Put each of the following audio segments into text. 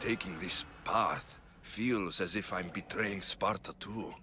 taking this path feels as if I'm betraying Sparta too.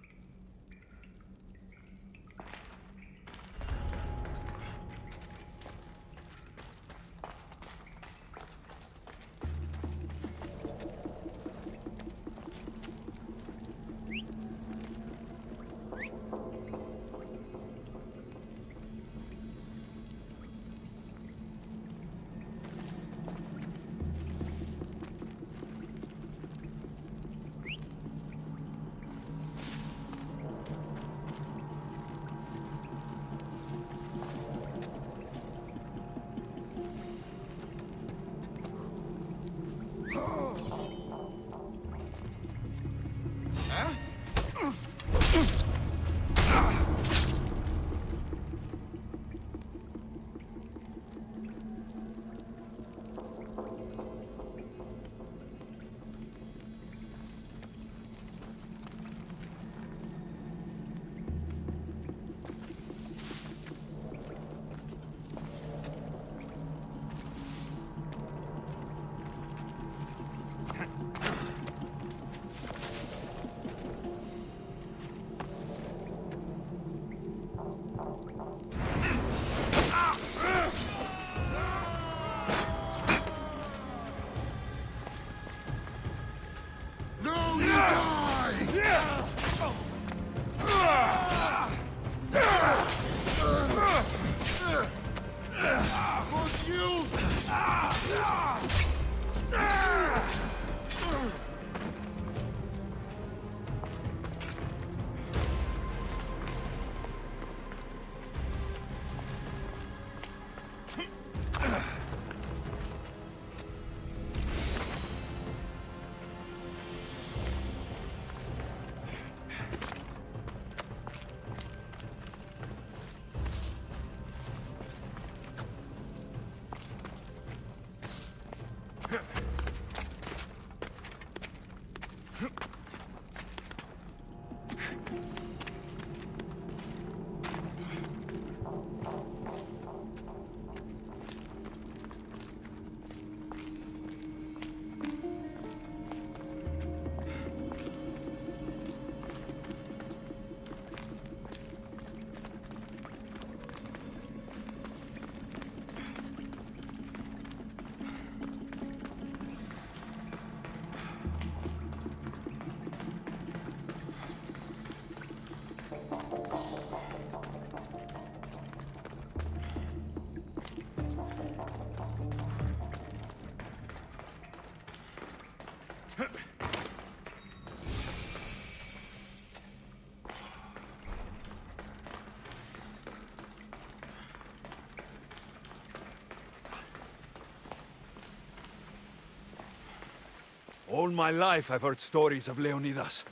All my life I've heard stories of Leonidas.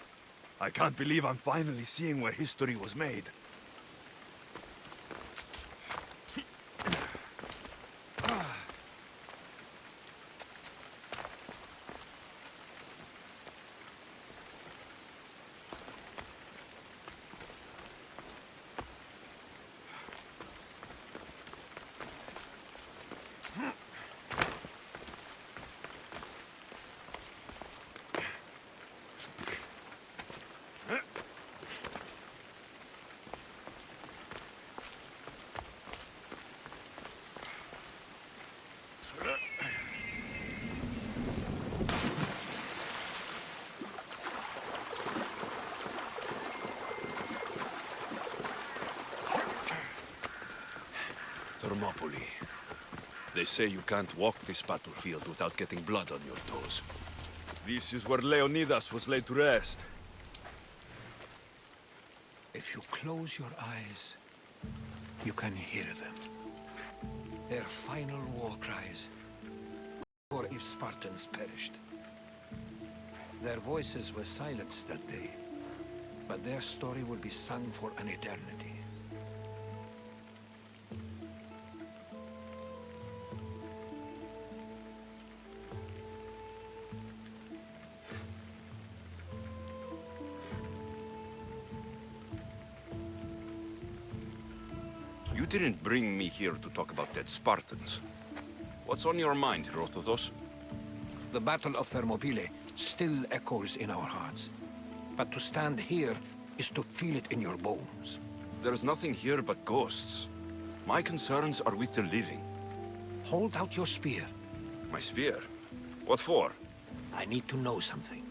I can't believe I'm finally seeing where history was made. Thermopylae. They say you can't walk this battlefield without getting blood on your toes. This is where Leonidas was laid to rest. If you close your eyes, you can hear them. Their final war cries, or if Spartans perished. Their voices were silenced that day, but their story will be sung for an eternity. You didn't bring me here to talk about dead Spartans. What's on your mind, Herodotus? The Battle of Thermopylae still echoes in our hearts. But to stand here is to feel it in your bones. There's nothing here but ghosts. My concerns are with the living. Hold out your spear. My spear? What for? I need to know something.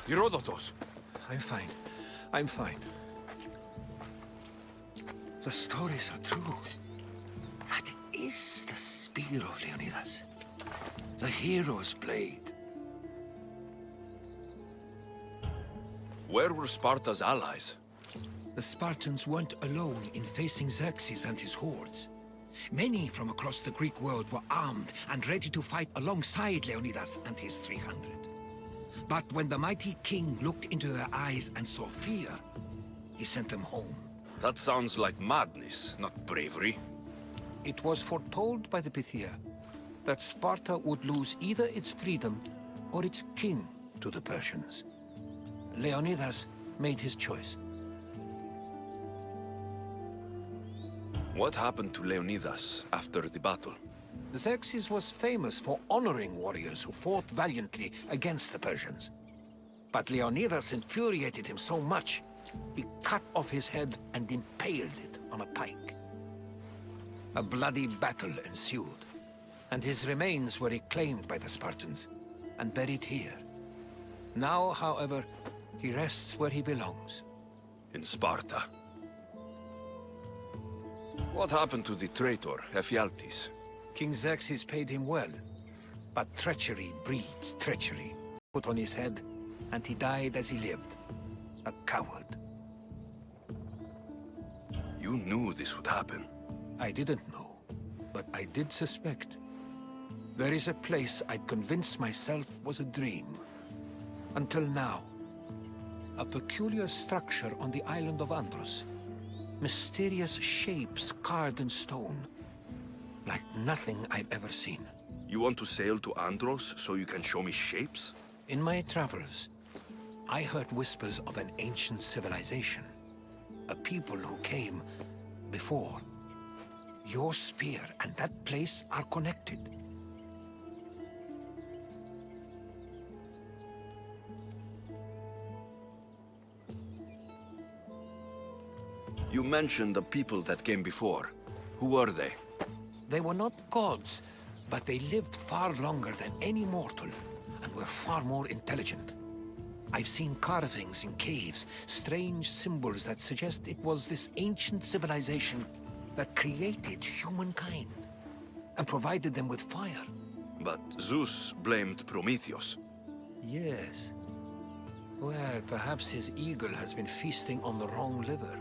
Herodotus! I'm fine. I'm fine. The stories are true. That is the spear of Leonidas. The hero's blade. Where were Sparta's allies? The Spartans weren't alone in facing Xerxes and his hordes. Many from across the Greek world were armed and ready to fight alongside Leonidas and his 300. But when the mighty king looked into their eyes and saw fear, he sent them home. That sounds like madness, not bravery. It was foretold by the Pythia that Sparta would lose either its freedom or its king to the Persians. Leonidas made his choice. What happened to Leonidas after the battle? Xerxes was famous for honoring warriors who fought valiantly against the Persians. But Leonidas infuriated him so much, he cut off his head and impaled it on a pike. A bloody battle ensued, and his remains were reclaimed by the Spartans and buried here. Now, however, he rests where he belongs. In Sparta. What happened to the traitor, Ephialtes? King Xerxes paid him well, but treachery breeds treachery. Put on his head, and he died as he lived. A coward. You knew this would happen. I didn't know, but I did suspect. There is a place I'd convinced myself was a dream. Until now. A peculiar structure on the island of Andros. Mysterious shapes carved in stone. Like nothing I've ever seen. You want to sail to Andros so you can show me shapes? In my travels, I heard whispers of an ancient civilization. A people who came before. Your spear and that place are connected. You mentioned the people that came before. Who were they? They were not gods, but they lived far longer than any mortal, and were far more intelligent. I've seen carvings in caves, strange symbols that suggest it was this ancient civilization that created humankind, and provided them with fire. But Zeus blamed Prometheus. Yes. Well, perhaps his eagle has been feasting on the wrong liver.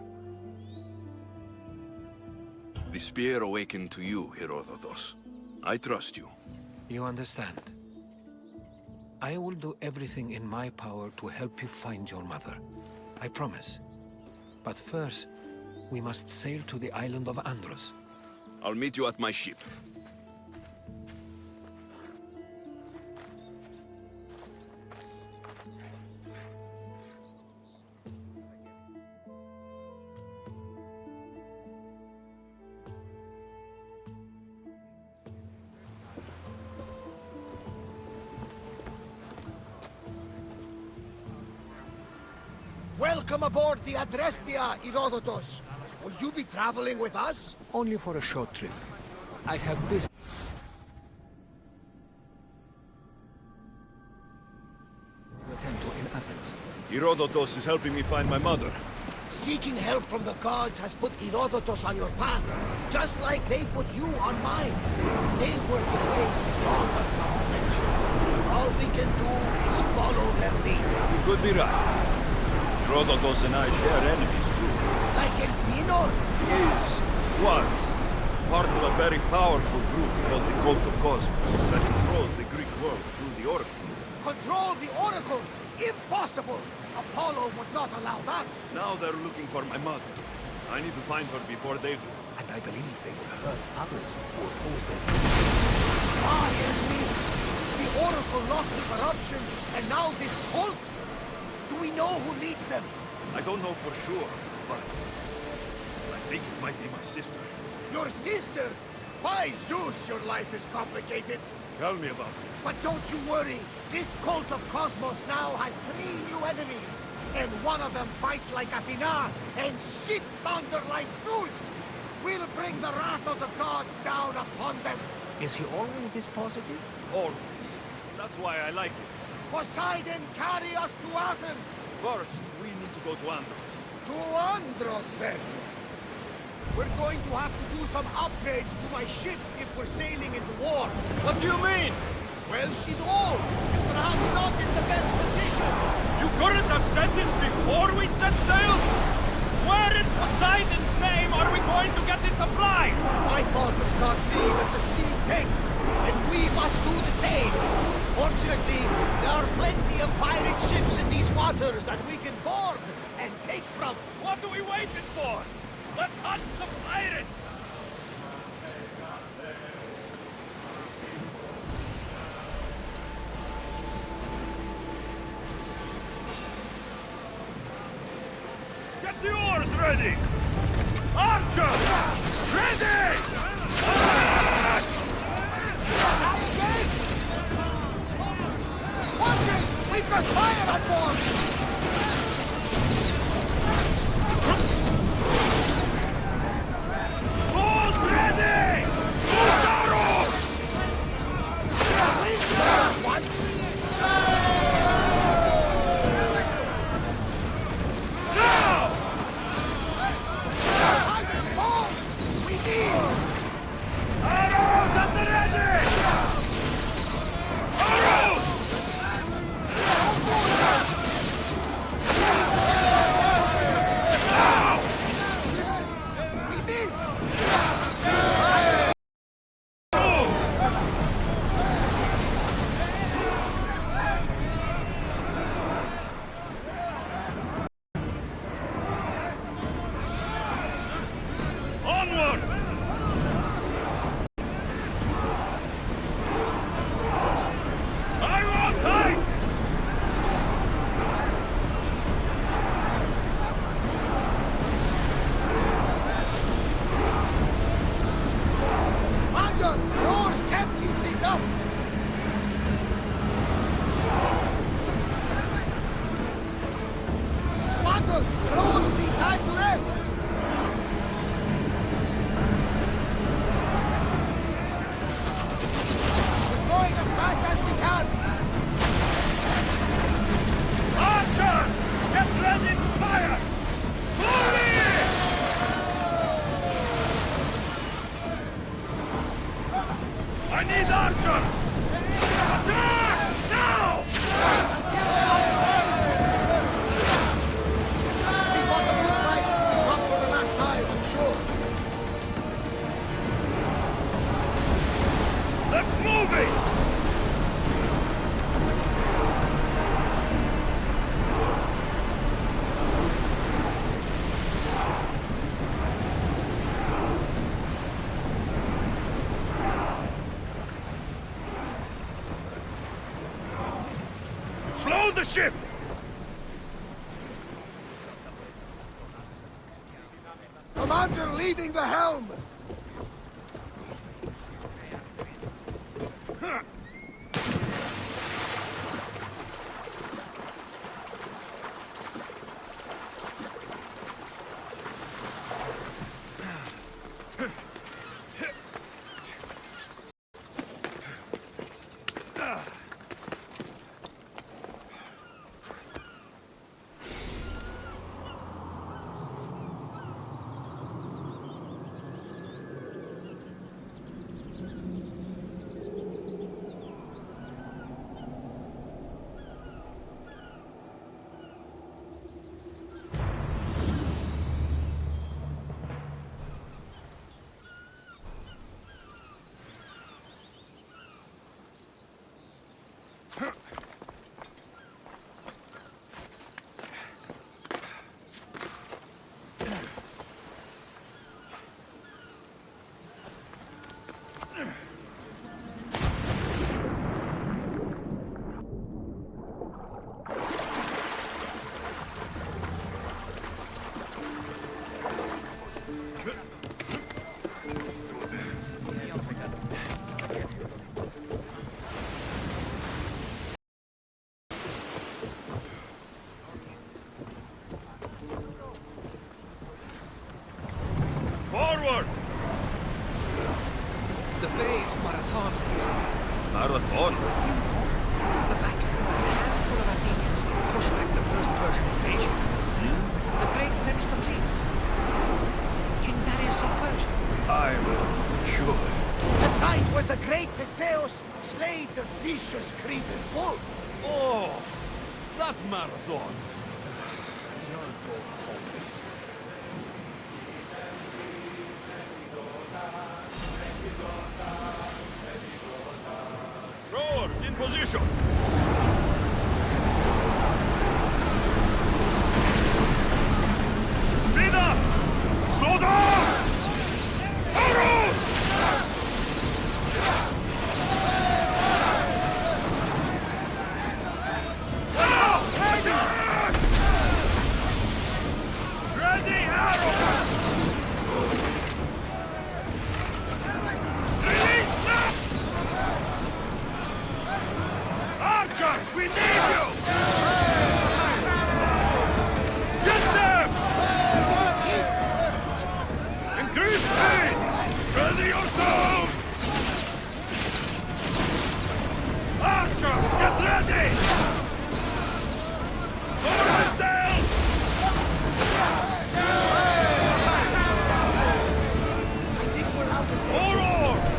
The spear awakened to you, Herodotus. I trust you. You understand? I will do everything in my power to help you find your mother. I promise. But first, we must sail to the island of Andros. I'll meet you at my ship. Welcome aboard the Adrestia, Herodotus. Will you be traveling with us? Only for a short trip. I have business to attend to in Athens. Herodotus is helping me find my mother. Seeking help from the gods has put Herodotus on your path, just like they put you on mine. They work in ways beyond our comprehension. All we can do is follow their lead. You could be right. Herodotus and I share enemies too. Like in Pinor? Was part of a very powerful group called the Cult of Cosmos that controls the Greek world through the Oracle. Control the Oracle? Impossible! Apollo would not allow that. Now they're looking for my mother. I need to find her before they do. And I believe they will hurt others who oppose them. My enemies! The Oracle lost to corruption, and now this cult? Do we know who leads them? I don't know for sure, but I think it might be my sister. Your sister? By Zeus, your life is complicated. Tell me about it. But don't you worry. This cult of Cosmos now has 3 new enemies. And one of them fights like Athena and shits thunder like Zeus. We'll bring the wrath of the gods down upon them. Is he always this positive? Always. That's why I like it. Poseidon, carry us to Athens. First, we need to go to Andros. To Andros, then. We're going to have to do some upgrades to my ship if we're sailing into war. What do you mean? Well, she's old, and perhaps not in the best condition. You couldn't have said this before we set sail? Where in Poseidon's name are we going to get the supplies? I thought it would not be that the sea takes, and we must do the same. Fortunately, there are plenty of pirate ships in these waters that we can board and take from. What are we waiting for? Let's hunt the pirates! Get the oars ready! Archer! Ready! Watch it! We've got fire on board! Bows ready! Usaros! What? Now! Poseidon's boats! We need! Arrows at the ready! Arrows! Slow the ship! Commander leading the helm! Forward! The Bay of Marathon is ahead. Marathon? You know, the battle where a handful of Athenians pushed back the first Persian invasion. The great Themistocles. King Darius of Persia. I'm sure. The site where the great Perseus slayed the vicious Cretan bull. Oh, that marathon. You're both hopeless. Rowers in position. Speed up! Slow down! AORUS! Ready, AORUS! Release them! Archers, we need you! Get them! Increase speed! Ready yourselves! Archers, get ready! Lower the sails! I think we're out of More oars!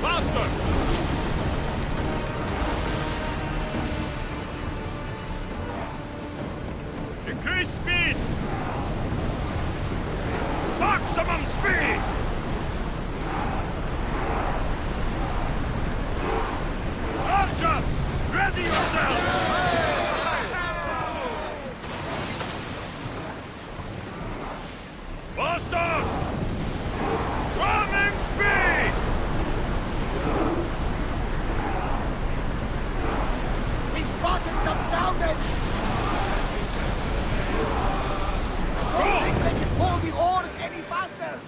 Faster! Increase speed! Maximum speed! Archers! Ready yourselves! Faster! Ramming speed! We've spotted some sound engines. I don't think they can pull the oars any faster.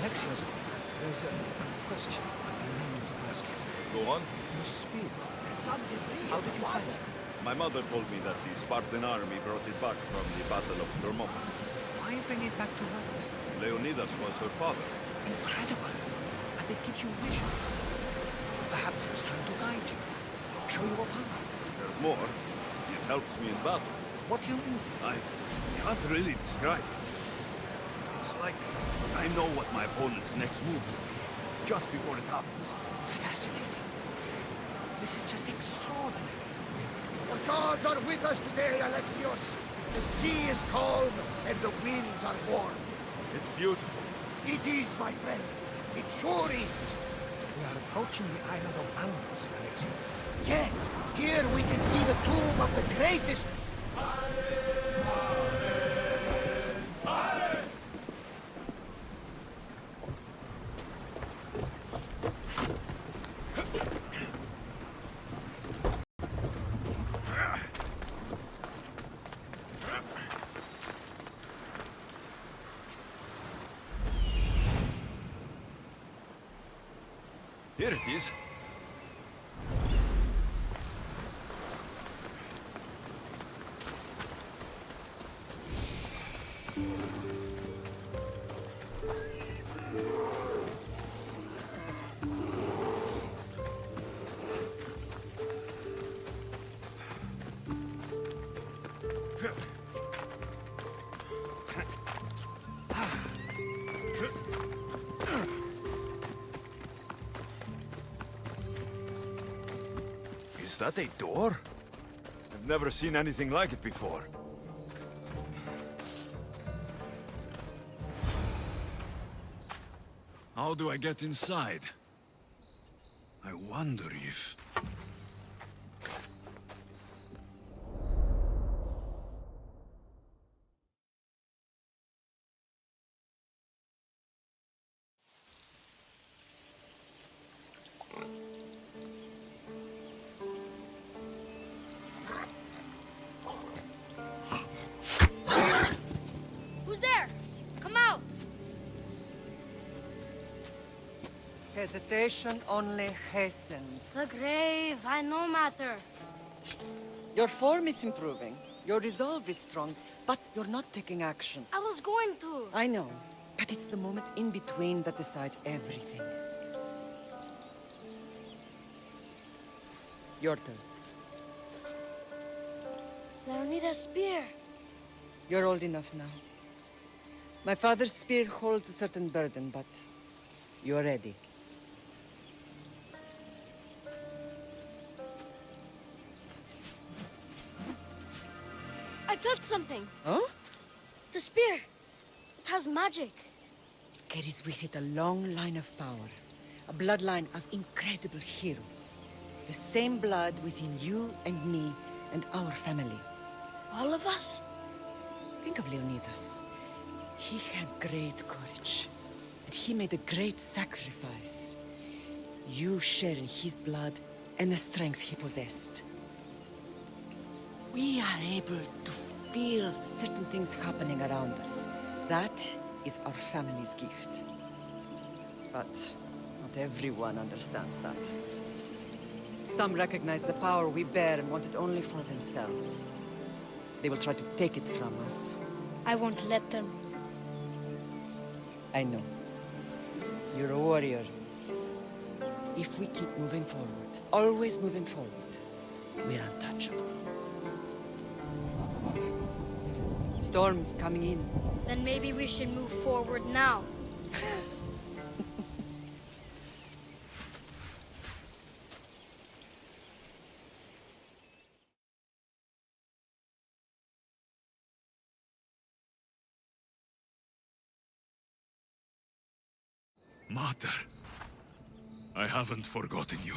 Alexios, there's a question I need to ask you. Go on. Your speed. Some debris. How did you find it? My mother told me that the Spartan army brought it back from the Battle of Thermopylae. Why bring it back to her? Leonidas was her father. Incredible. And it gives you visions. Perhaps it's trying to guide you. Show you a path. There's more. It helps me in battle. What do you mean? I can't really describe it. It's like I know what my opponent's next move will be, just before it happens. Fascinating. This is just extraordinary. The gods are with us today, Alexios. The sea is calm and the winds are warm. It's beautiful. It is, my friend. It sure is. We are approaching the island of AORUS, Alexius. Yes, here we can see the tomb of the greatest... Here it is. Is that a door? I've never seen anything like it before. How do I get inside? I wonder if... Who's there? Come out! Hesitation only hastens. The grave, I no matter. Your form is improving. Your resolve is strong, but you're not taking action. I was going to. I know, but it's the moments in between that decide everything. Your turn. I need a spear. You're old enough now. My father's spear holds a certain burden, but you're ready. I touched something. Huh? The spear. It has magic. Carries with it a long line of power. A bloodline of incredible heroes. The same blood within you and me and our family. All of us? Think of Leonidas. He had great courage. And he made a great sacrifice. You share in his blood and the strength he possessed. We are able to feel certain things happening around us. That is our family's gift. But not everyone understands that. Some recognize the power we bear and want it only for themselves. They will try to take it from us. I won't let them. I know. You're a warrior. If we keep moving forward, always moving forward, we're untouchable. Storm's coming in. Then maybe we should move forward now. Mater, I haven't forgotten you.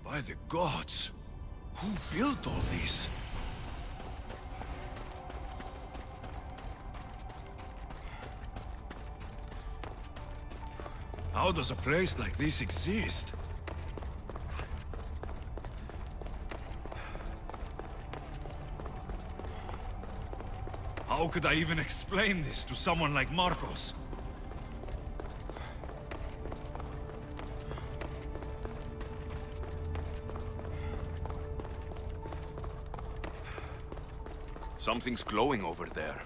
By the gods! Who built all this? How does a place like this exist? How could I even explain this to someone like Marcos? Something's glowing over there.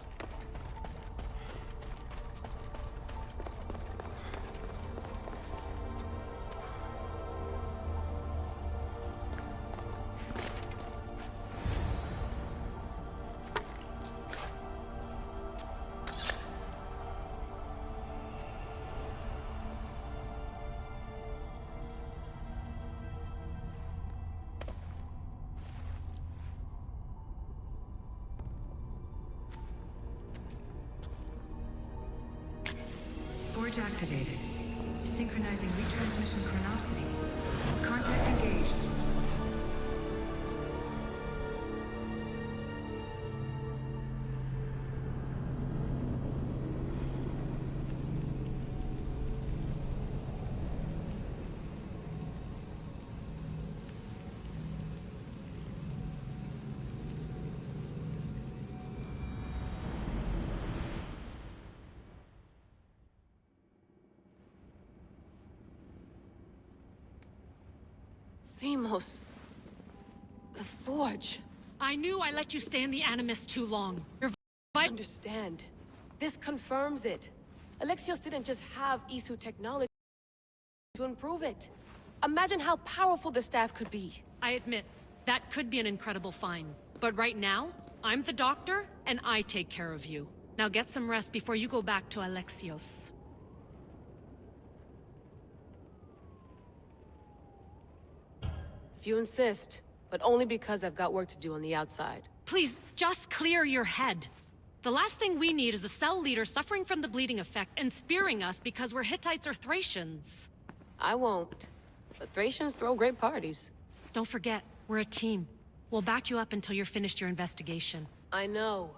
Forge activated. Synchronizing retransmission chronicity. Contact engaged. Themos. The Forge. I knew I let you stay in the Animus too long. Your I understand. This confirms it. Alexios didn't just have Isu technology to improve it. Imagine how powerful the staff could be. I admit, that could be an incredible find. But right now, I'm the doctor, and I take care of you. Now get some rest before you go back to Alexios. If you insist, but only because I've got work to do on the outside. Please, just clear your head. The last thing we need is a cell leader suffering from the bleeding effect and spearing us because we're Hittites or Thracians. I won't. But Thracians throw great parties. Don't forget, we're a team. We'll back you up until you're finished your investigation. I know.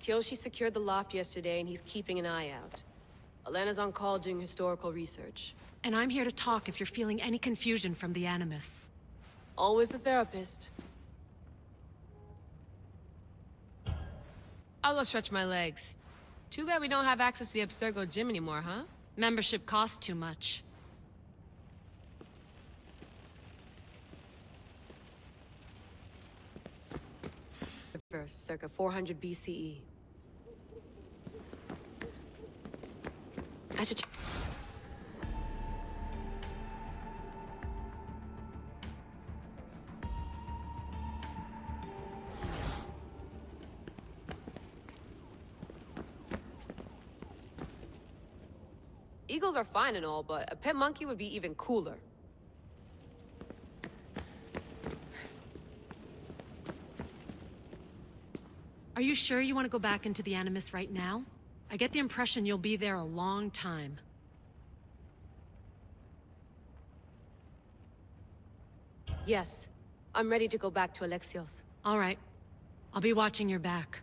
Kyoshi secured the loft yesterday and he's keeping an eye out. Elena's on call doing historical research. And I'm here to talk if you're feeling any confusion from the Animus. Always the therapist. I'll go stretch my legs. Too bad we don't have access to the Abstergo gym anymore, huh? Membership costs too much. First, circa 400 BCE. I should check. Eagles are fine and all, but a pet monkey would be even cooler. Are you sure you want to go back into the Animus right now? I get the impression you'll be there a long time. Yes, I'm ready to go back to Alexios. All right. I'll be watching your back.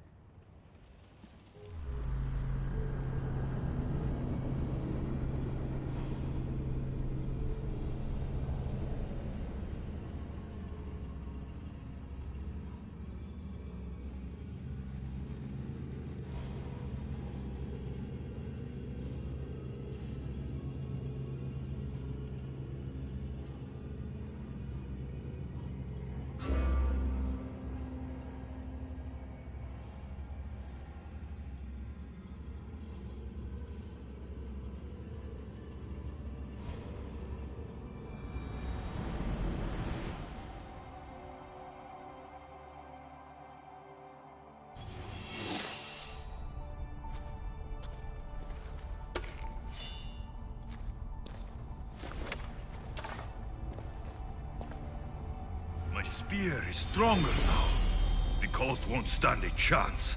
My spear is stronger now. The cult won't stand a chance.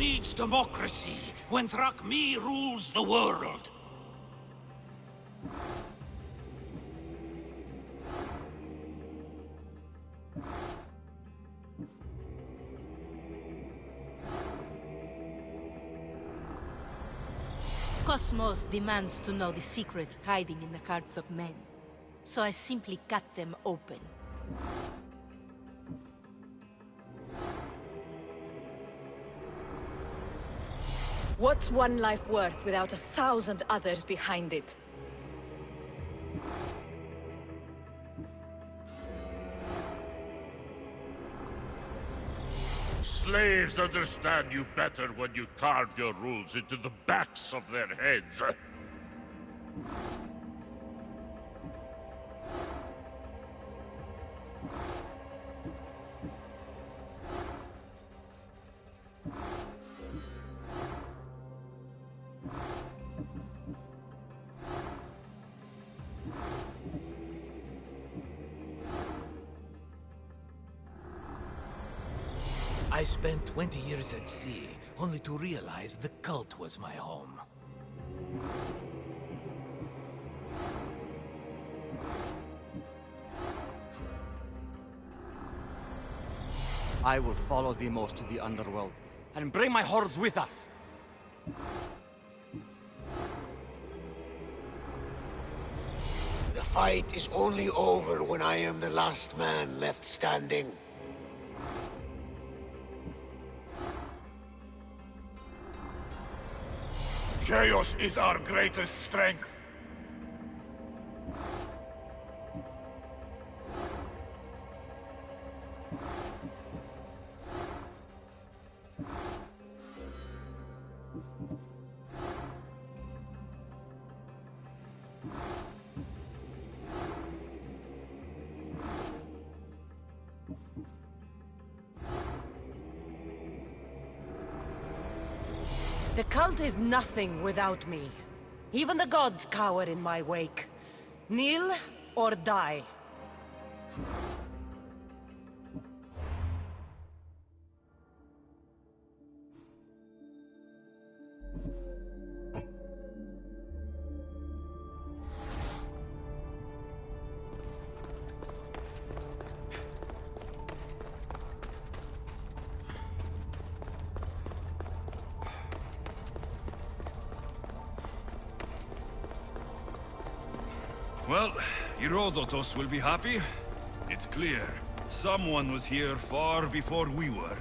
needs democracy when Thrakmi rules the world? Cosmos demands to know the secrets hiding in the hearts of men. So I simply cut them open. What's one life worth without 1,000 others behind it? Slaves understand you better when you carve your rules into the backs of their heads. I spent 20 years at sea, only to realize the cult was my home. I will follow Demos to the underworld, and bring my hordes with us! The fight is only over when I am the last man left standing. Chaos is our greatest strength. The cult is nothing without me. Even the gods cower in my wake. Kneel or die. Well, Herodotus will be happy. It's clear. Someone was here far before we were.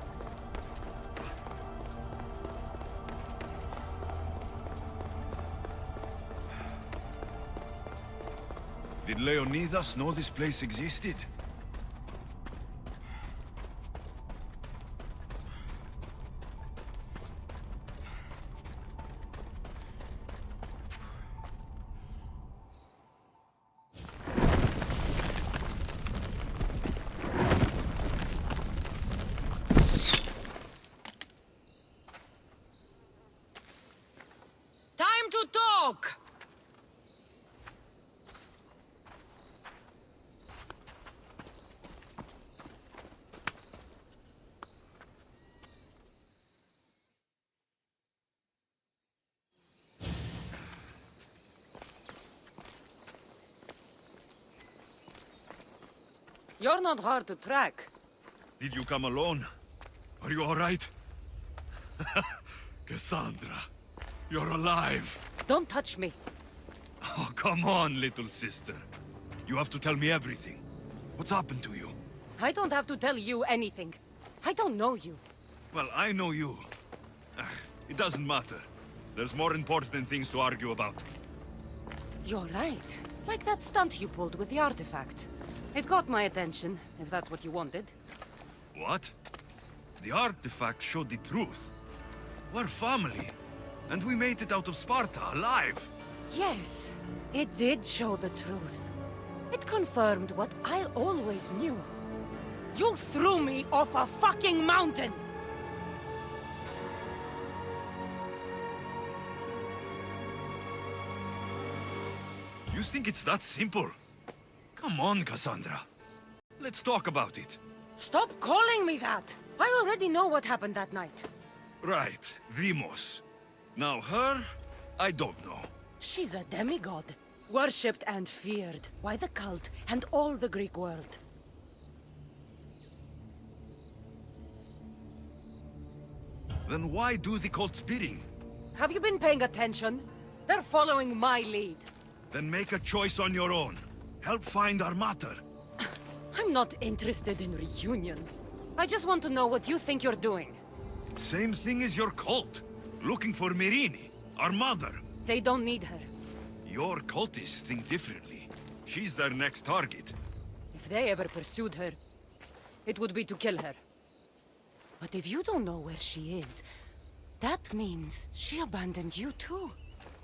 Did Leonidas know this place existed? Time to talk! You're not hard to track. Did you come alone? Are you all right? Cassandra, you're alive. Don't touch me. Oh, come on, little sister. You have to tell me everything. What's happened to you? I don't have to tell you anything. I don't know you. Well, I know you. It doesn't matter. There's more important things to argue about. You're right. Like that stunt you pulled with the artifact. It got my attention, if that's what you wanted. What? The artifact showed the truth. We're family. And we made it out of Sparta, alive. Yes, it did show the truth. It confirmed what I always knew. You threw me off a fucking mountain! You think it's that simple? Come on, Cassandra. Let's talk about it. Stop calling me that! I already know what happened that night. Right, Demos. Now her, I don't know. She's a demigod, worshipped and feared by the cult and all the Greek world. Then why do the cult's bidding? Have you been paying attention? They're following my lead. Then make a choice on your own. Help find our mater. I'm not interested in reunion. I just want to know what you think you're doing. Same thing as your cult. Looking for Myrrine, our mother. They don't need her. Your cultists think differently. She's their next target. If they ever pursued her, it would be to kill her. But if you don't know where she is, that means she abandoned you too.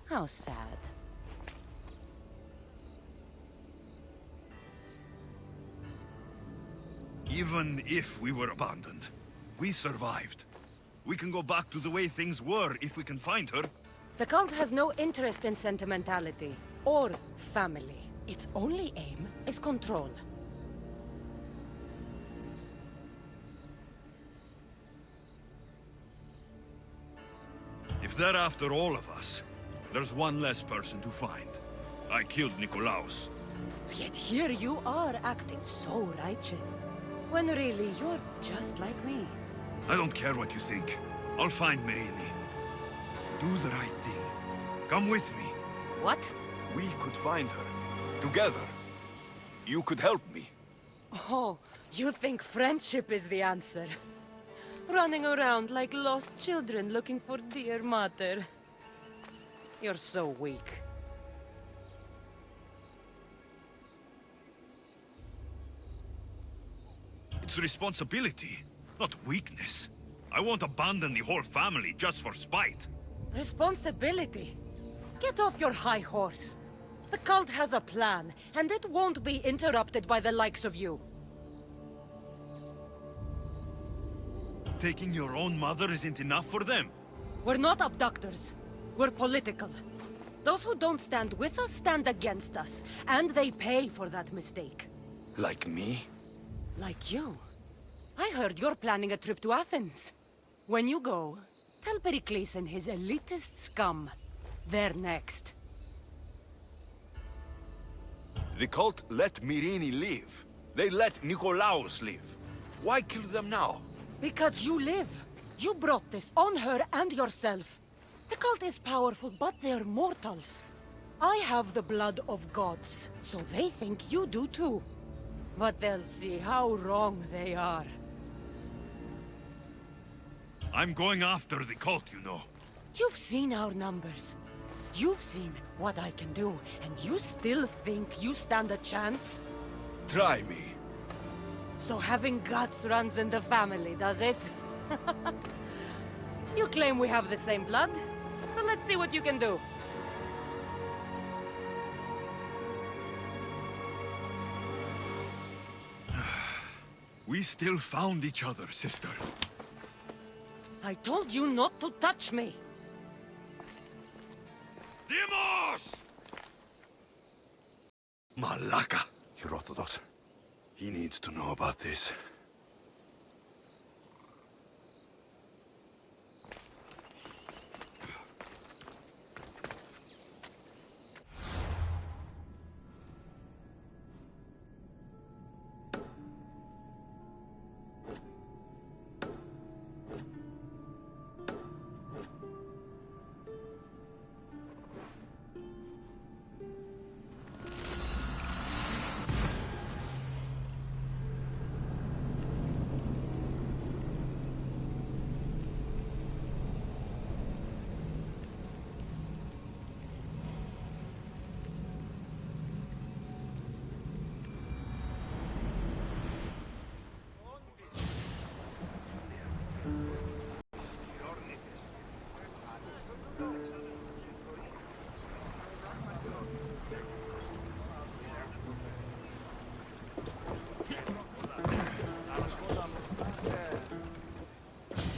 How sad. Even if we were abandoned, we survived. We can go back to the way things were if we can find her. The cult has no interest in sentimentality or family. Its only aim is control. If they're after all of us, there's one less person to find. I killed Nikolaos. Yet here you are acting so righteous, when really you're just like me. I don't care what you think. I'll find Myrrine. Do the right thing. Come with me. What? We could find her. Together. You could help me. Oh, you think friendship is the answer? Running around like lost children looking for dear mater. You're so weak. It's responsibility, not weakness. I won't abandon the whole family just for spite. Responsibility? Get off your high horse. The cult has a plan, and it won't be interrupted by the likes of you. Taking your own mother isn't enough for them. We're not abductors. We're political. Those who don't stand with us stand against us, and they pay for that mistake. Like me? Like you. I heard you're planning a trip to Athens. When you go, tell Pericles and his elitist scum they're next. The cult let Myrrine live. They let Nikolaos live. Why kill them now? Because you live. You brought this on her and yourself. The cult is powerful, but they're mortals. I have the blood of gods, so they think you do too. But they'll see how wrong they are. I'm going after the cult, you know. You've seen our numbers. You've seen what I can do, and you still think you stand a chance? Try me. So having guts runs in the family, does it? You claim we have the same blood, so let's see what you can do. We still found each other, sister. I told you not to touch me. Demos! Malaka. Herodotus. He needs to know about this.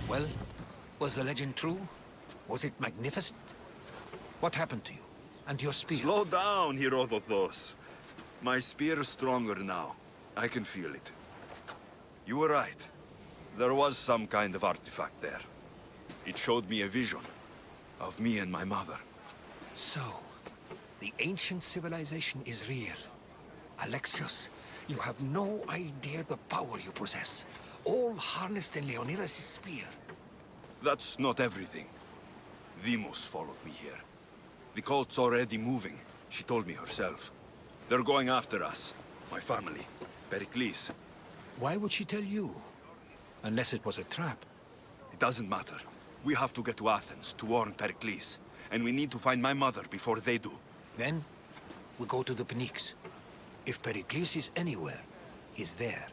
Well, was the legend true? Was it magnificent? What happened to you? And your spear? Slow down, Herodotus. My spear is stronger now. I can feel it. You were right. There was some kind of artifact there. It showed me a vision of me and my mother. So, the ancient civilization is real. Alexios, you have no idea the power you possess. All harnessed in Leonidas' spear. That's not everything. Demos followed me here. The cult's already moving, she told me herself. They're going after us. My family. Pericles. Why would she tell you? Unless it was a trap. It doesn't matter. We have to get to Athens to warn Pericles. And we need to find my mother before they do. Then, we go to the Pnyx. If Pericles is anywhere, he's there.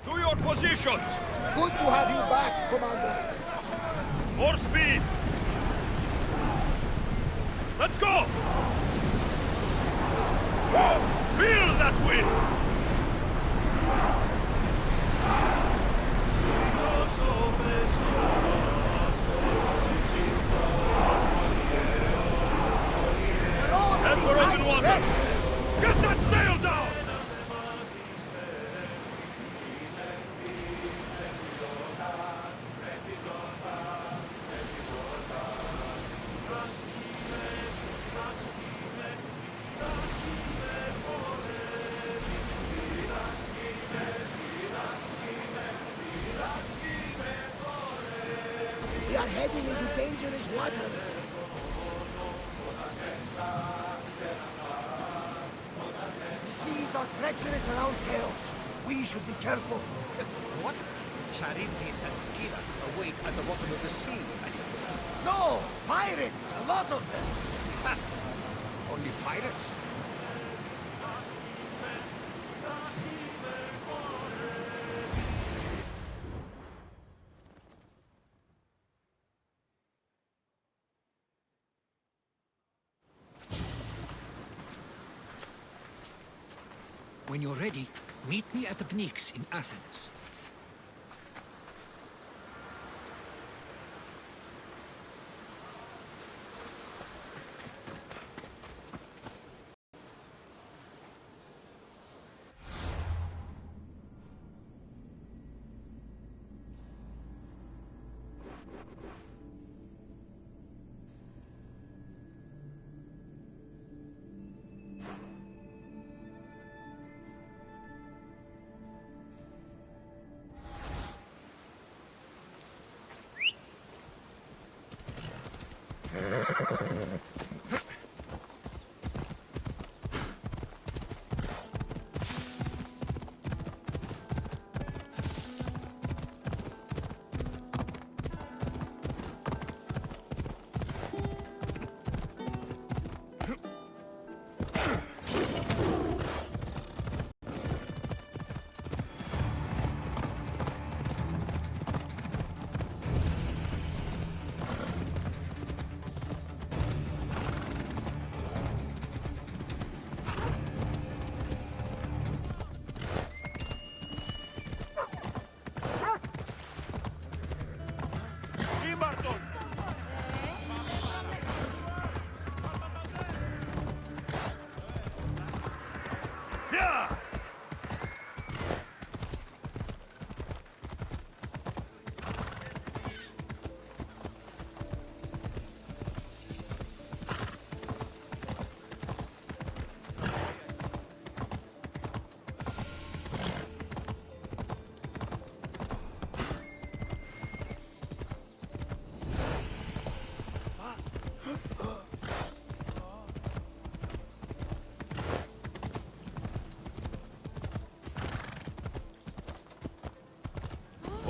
To your positions! Good to have you back, Commander. More speed! Let's go! Whoa! Feel that wind! Head for open water! Get that sail down! We are heading into dangerous waters. The seas are treacherous around Chaos. We should be careful. What? Charybdis and Scylla await at the bottom of the sea, I suppose. No! Pirates! A lot of them! Ha! Only pirates? When you're ready, meet me at the Pnyx in Athens.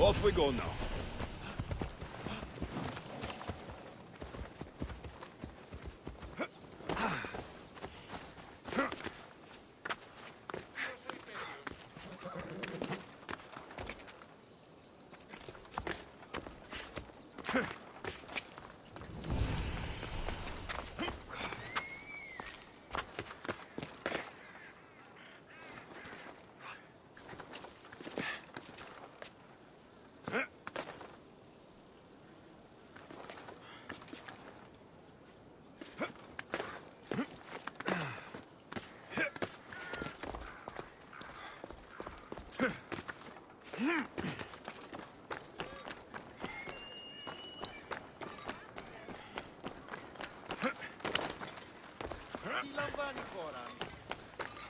Off we go now.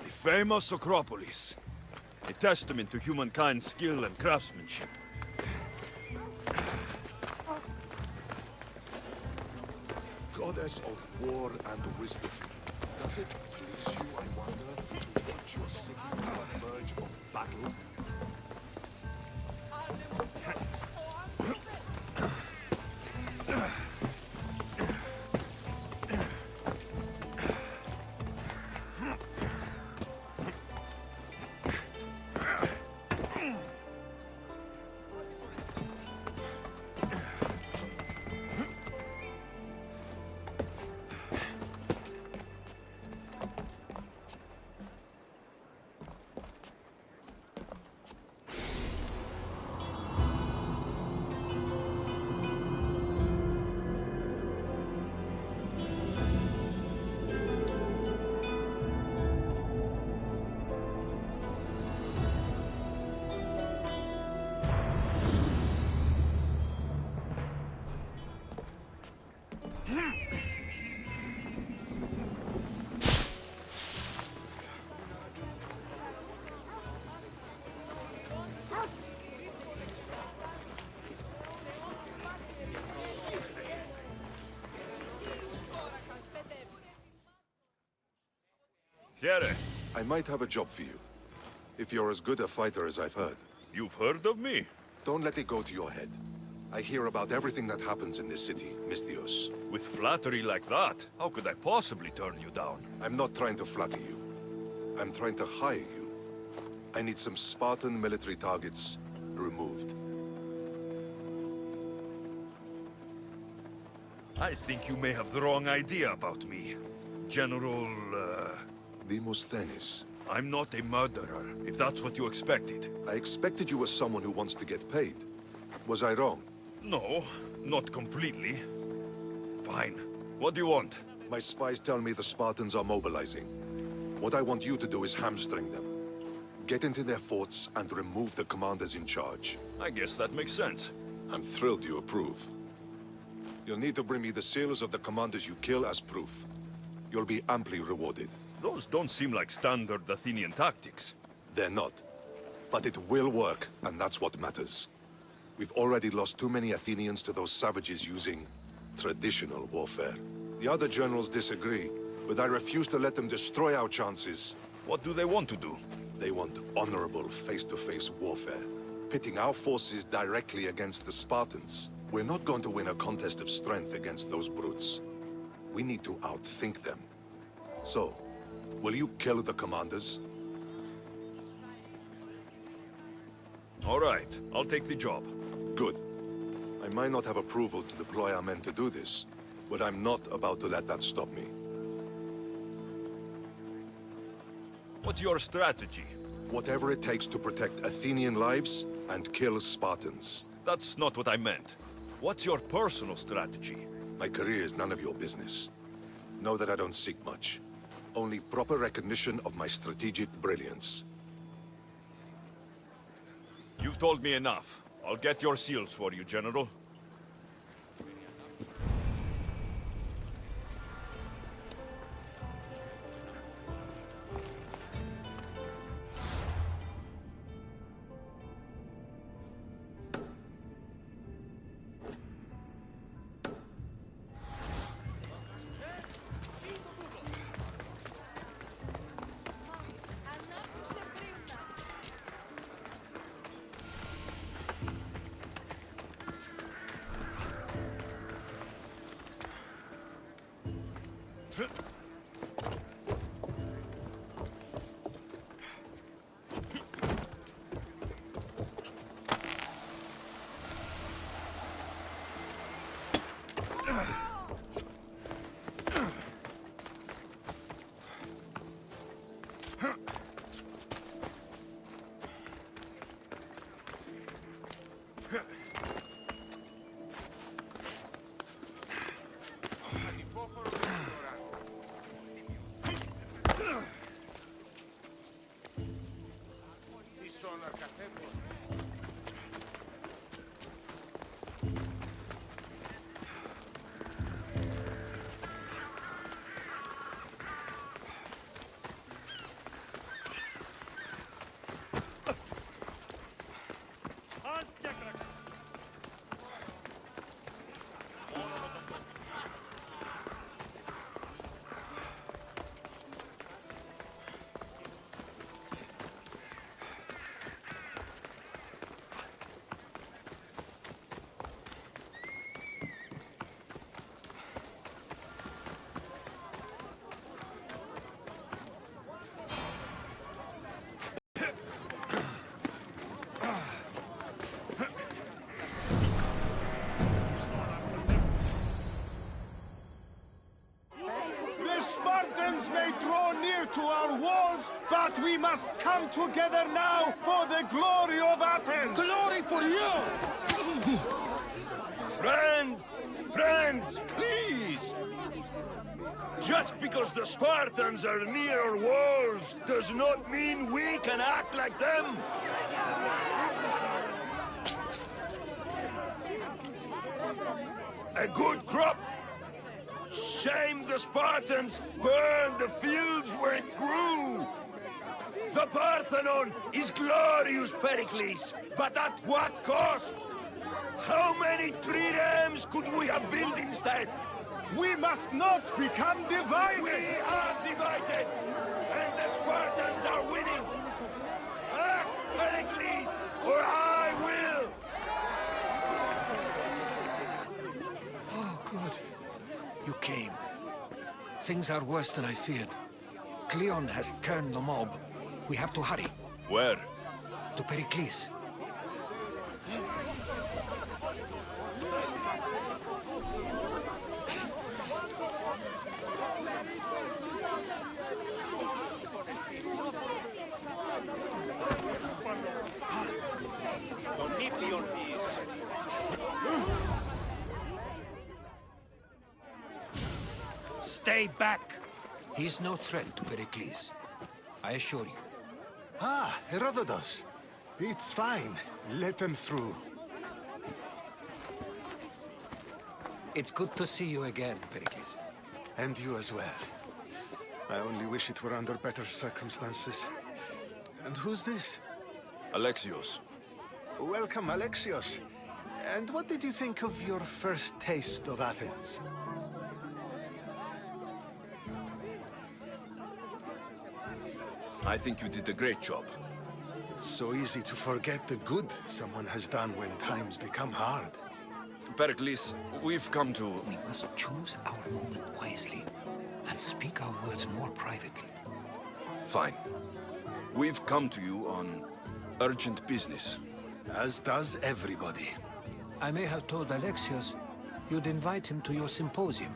The famous Acropolis. A testament to humankind's skill and craftsmanship. Goddess of war and wisdom. Does it please you, I wonder, to watch your city on the verge of battle? Here. I might have a job for you. If you're as good a fighter as I've heard. You've heard of me? Don't let it go to your head. I hear about everything that happens in this city, Misthios. With flattery like that, how could I possibly turn you down? I'm not trying to flatter you. I'm trying to hire you. I need some Spartan military targets removed. I think you may have the wrong idea about me. General, Demosthenes. I'm not a murderer, if that's what you expected. I expected you were someone who wants to get paid. Was I wrong? No, not completely. Fine. What do you want? My spies tell me the Spartans are mobilizing. What I want you to do is hamstring them. Get into their forts and remove the commanders in charge. I guess that makes sense. I'm thrilled you approve. You'll need to bring me the seals of the commanders you kill as proof. You'll be amply rewarded. Those don't seem like standard Athenian tactics. They're not. But it will work, and that's what matters. We've already lost too many Athenians to those savages using traditional warfare. The other generals disagree, but I refuse to let them destroy our chances. What do they want to do? They want honorable face-to-face warfare, pitting our forces directly against the Spartans. We're not going to win a contest of strength against those brutes. We need to outthink them. So, will you kill the commanders? All right, I'll take the job. Good. I might not have approval to deploy our men to do this, but I'm not about to let that stop me. What's your strategy? Whatever it takes to protect Athenian lives and kill Spartans. That's not what I meant. What's your personal strategy? My career is none of your business. Know that I don't seek much. Only proper recognition of my strategic brilliance. You've told me enough. I'll get your seals for you, General. The Spartans may draw near to our walls, but we must come together now for the glory of Athens! Glory for you! Friends, please! Just because the Spartans are near our walls does not mean we can act like them! A good crop! Shame the Spartans burned the fields where it grew! The Parthenon is glorious, Pericles, but at what cost? How many triremes could we have built instead? We must not become divided! We are divided! And the Spartans are winning! Act, Pericles, or I will! Oh, good. You came. Things are worse than I feared. Cleon has turned the mob. We have to hurry. Where? To Pericles. Stay back! He is no threat to Pericles. I assure you. Ah, Herodotus. It's fine. Let them through. It's good to see you again, Pericles. And you as well. I only wish it were under better circumstances. And who's this? Alexios. Welcome, Alexios. And what did you think of your first taste of Athens? I think you did a great job. It's so easy to forget the good someone has done when times become hard. Pericles, we've come to... We must choose our moment wisely and speak our words more privately. Fine. We've come to you on urgent business. As does everybody. I may have told Alexios you'd invite him to your symposium.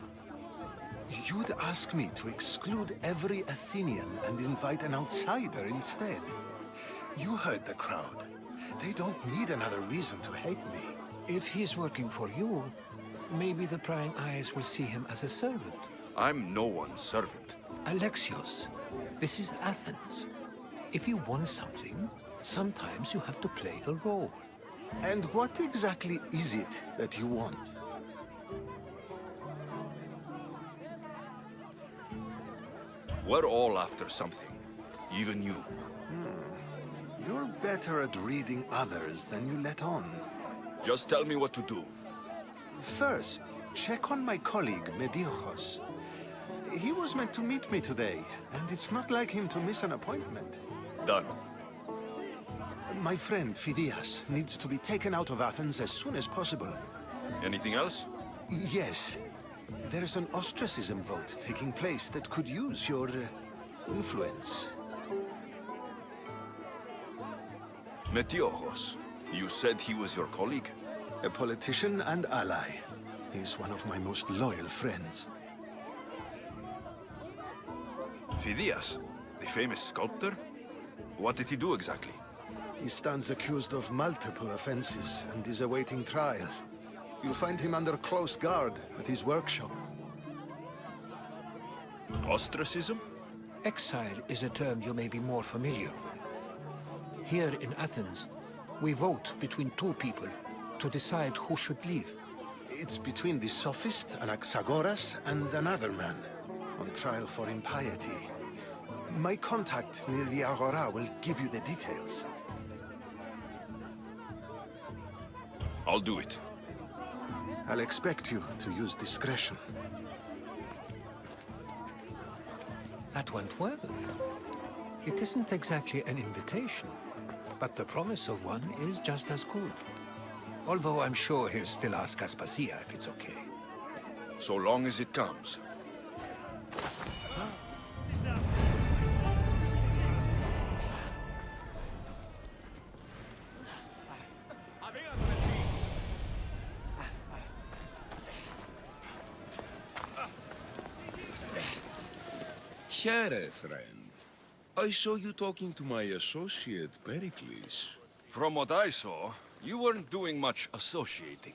You'd ask me to exclude every Athenian and invite an outsider instead. You heard the crowd. They don't need another reason to hate me. If he's working for you, maybe the prying eyes will see him as a servant. I'm no one's servant. Alexios, this is Athens. If you want something, sometimes you have to play a role. And what exactly is it that you want? We're all after something. Even you. You're better at reading others than you let on. Just tell me what to do. First, check on my colleague, Mediocos. He was meant to meet me today, and it's not like him to miss an appointment. Done. My friend, Phidias, needs to be taken out of Athens as soon as possible. Anything else? Yes. There's an ostracism vote taking place that could use your influence. Metiochos. You said he was your colleague? A politician and ally. He's one of my most loyal friends. Phidias. The famous sculptor? What did he do exactly? He stands accused of multiple offenses and is awaiting trial. You'll find him under close guard at his workshop. Ostracism? Exile is a term you may be more familiar with. Here in Athens, we vote between two people to decide who should leave. It's between the sophist, Anaxagoras, and another man, on trial for impiety. My contact near the Agora will give you the details. I'll do it. I'll expect you to use discretion. That went well. It isn't exactly an invitation, but the promise of one is just as good. Although I'm sure he'll still ask Aspasia if it's okay. So long as it comes. Here, friend. I saw you talking to my associate, Pericles. From what I saw, you weren't doing much associating.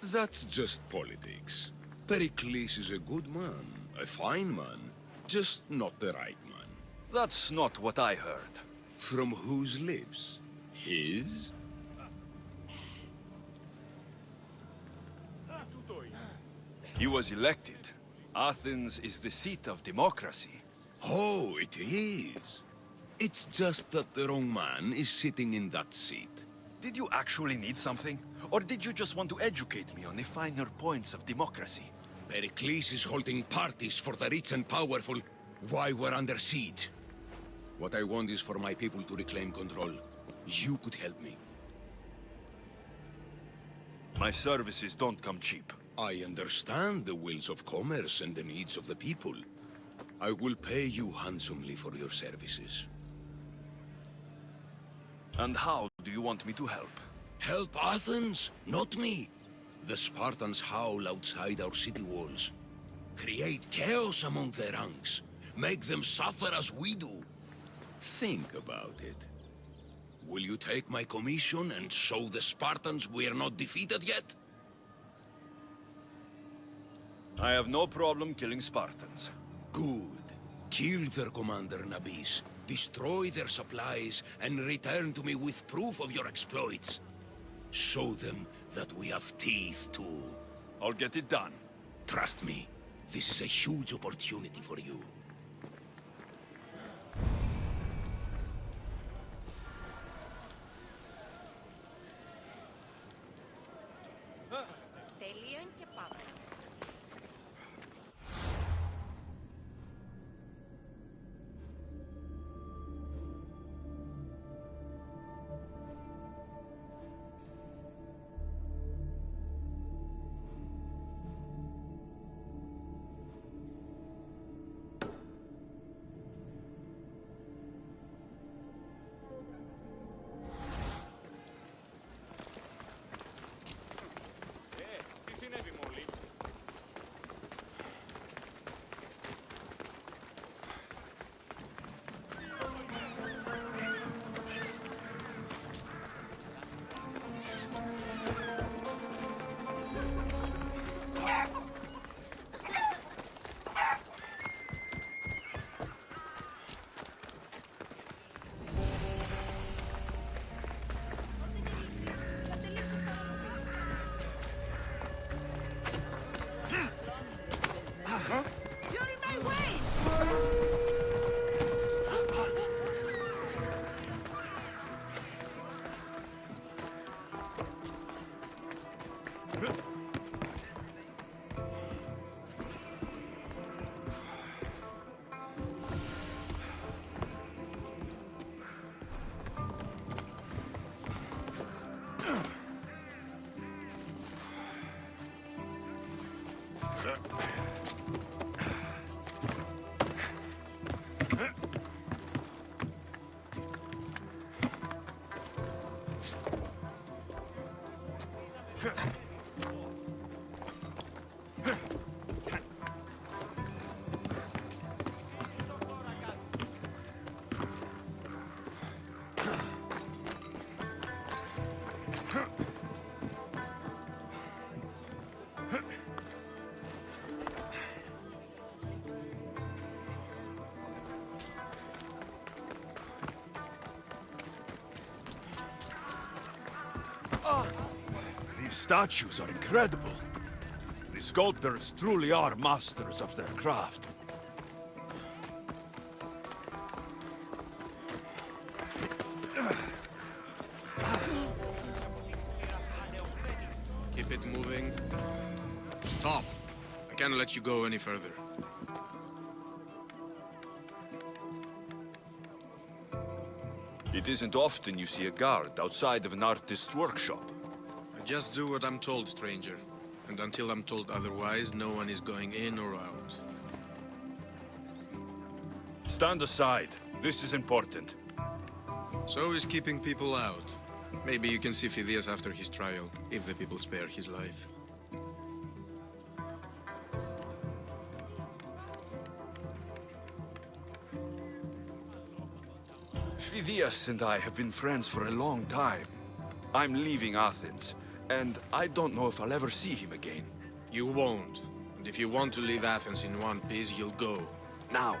That's just politics. Pericles is a good man, a fine man, just not the right man. That's not what I heard. From whose lips? His? He was elected. Athens is the seat of democracy. Oh, it is. It's just that the wrong man is sitting in that seat. Did you actually need something? Or did you just want to educate me on the finer points of democracy? Pericles is holding parties for the rich and powerful while we're under siege. What I want is for my people to reclaim control. You could help me. My services don't come cheap. I understand the wills of commerce and the needs of the people. I will pay you handsomely for your services. And how do you want me to help? Help Athens, not me. The Spartans howl outside our city walls. Create chaos among their ranks. Make them suffer as we do. Think about it. Will you take my commission and show the Spartans we are not defeated yet? I have no problem killing Spartans. Good. Kill their commander, Nabis. Destroy their supplies, and return to me with proof of your exploits. Show them that we have teeth, too. I'll get it done. Trust me, this is a huge opportunity for you. You're in my way! These statues are incredible. The sculptors truly are masters of their craft. Keep it moving. Stop. I can't let you go any further. It isn't often you see a guard outside of an artist's workshop. I just do what I'm told, stranger. And until I'm told otherwise, no one is going in or out. Stand aside. This is important. So is keeping people out. Maybe you can see Phidias after his trial, if the people spare his life. Phidias and I have been friends for a long time. I'm leaving Athens, and I don't know if I'll ever see him again. You won't. And if you want to leave Athens in one piece, you'll go. Now.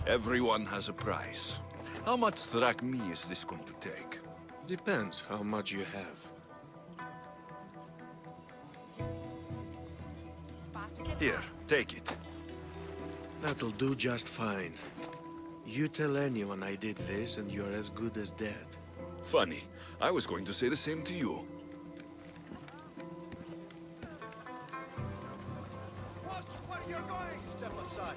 Everyone has a price. How much drachmae is this going to take? Depends how much you have. Here, take it. That'll do just fine. You tell anyone I did this and you're as good as dead. Funny. I was going to say the same to you. Watch where you're going! Step aside.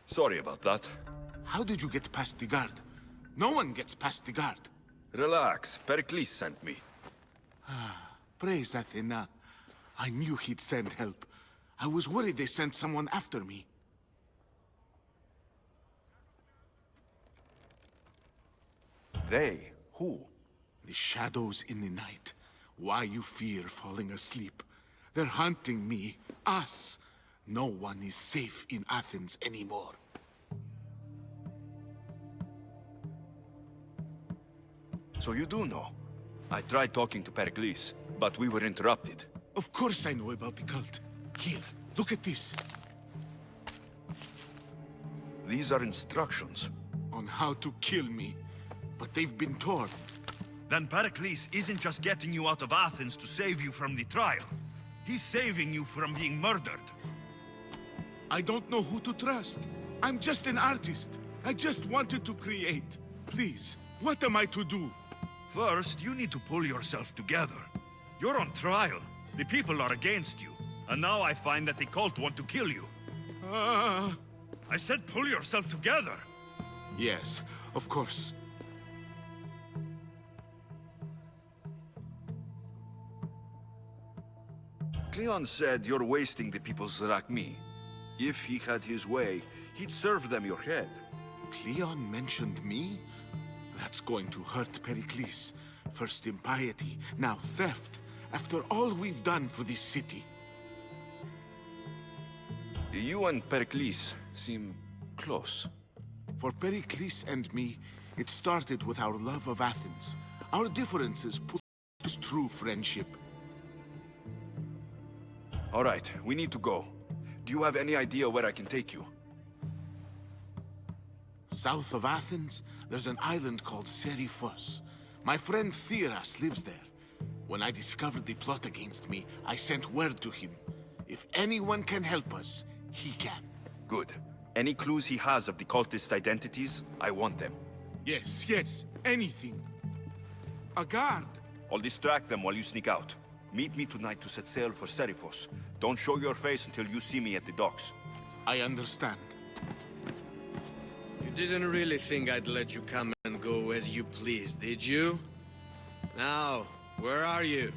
Sorry about that. How did you get past the guard? No one gets past the guard. Relax. Pericles sent me. Praise Athena. I knew he'd send help. I was worried they sent someone after me. They? Who? The shadows in the night. Why you fear falling asleep. They're hunting me. Us. No one is safe in Athens anymore. So you do know? I tried talking to Pericles, but we were interrupted. Of course I know about the cult. Here, look at this. These are instructions. On how to kill me. But they've been torn. Then Pericles isn't just getting you out of Athens to save you from the trial. He's saving you from being murdered. I don't know who to trust. I'm just an artist. I just wanted to create. Please, what am I to do? First, you need to pull yourself together. You're on trial. The people are against you. And now I find that the cult want to kill you. I said pull yourself together. Yes, of course. Cleon said you're wasting the people's drachmae. If he had his way, he'd serve them your head. Cleon mentioned me? That's going to hurt Pericles. First impiety, now theft. After all we've done for this city. You and Pericles seem close. For Pericles and me, it started with our love of Athens. Our differences pushed true friendship. All right, we need to go. Do you have any idea where I can take you? South of Athens, there's an island called Serifos. My friend Theras lives there. When I discovered the plot against me, I sent word to him. If anyone can help us, he can. Good. Any clues he has of the cultists' identities, I want them. Yes, anything. A guard. I'll distract them while you sneak out. Meet me tonight to set sail for Serifos. Don't show your face until you see me at the docks. I understand. You didn't really think I'd let you come and go as you please, did you? Now, where are you?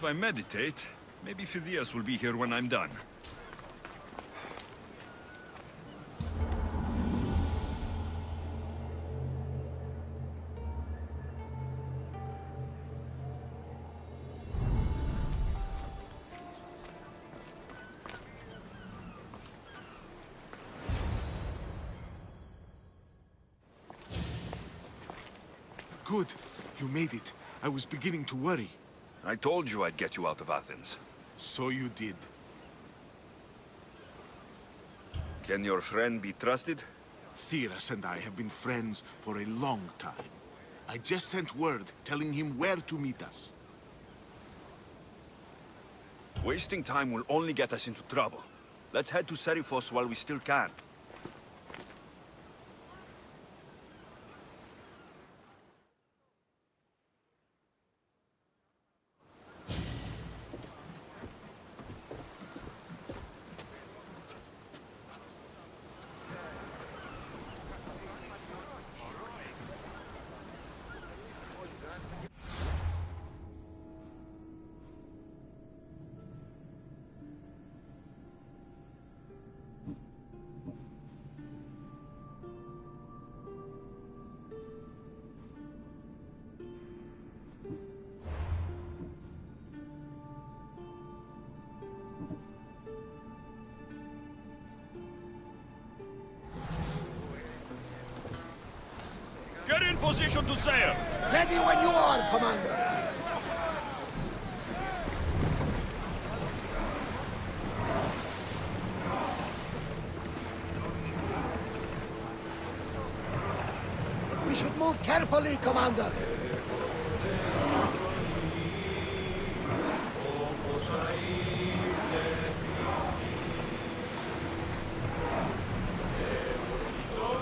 If I meditate, maybe Phidias will be here when I'm done. Good. You made it. I was beginning to worry. I told you I'd get you out of Athens. So you did. Can your friend be trusted? Theras and I have been friends for a long time. I just sent word telling him where to meet us. Wasting time will only get us into trouble. Let's head to Serifos while we still can. Get in position to sail! Ready when you are, Commander! We should move carefully, Commander!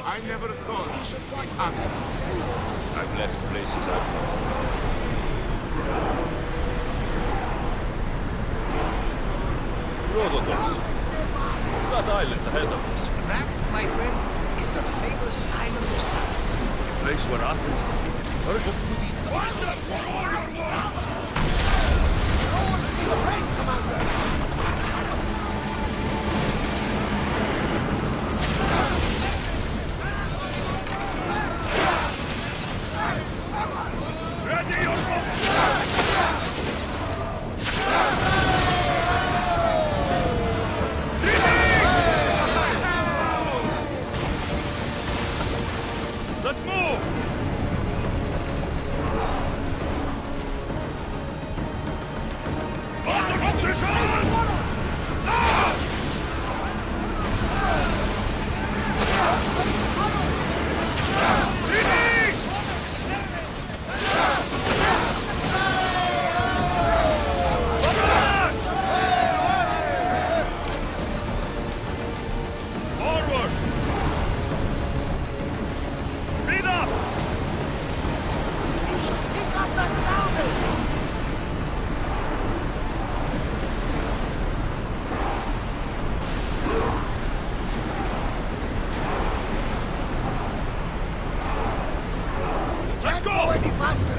I never thought it happened. I've left places I've come. Rhodotos. It's that island ahead of us. That, my friend, is the famous island of Salas. The place where Athens defeated the Persian fleet. Let's move! up the salvage! Let's go! Any faster!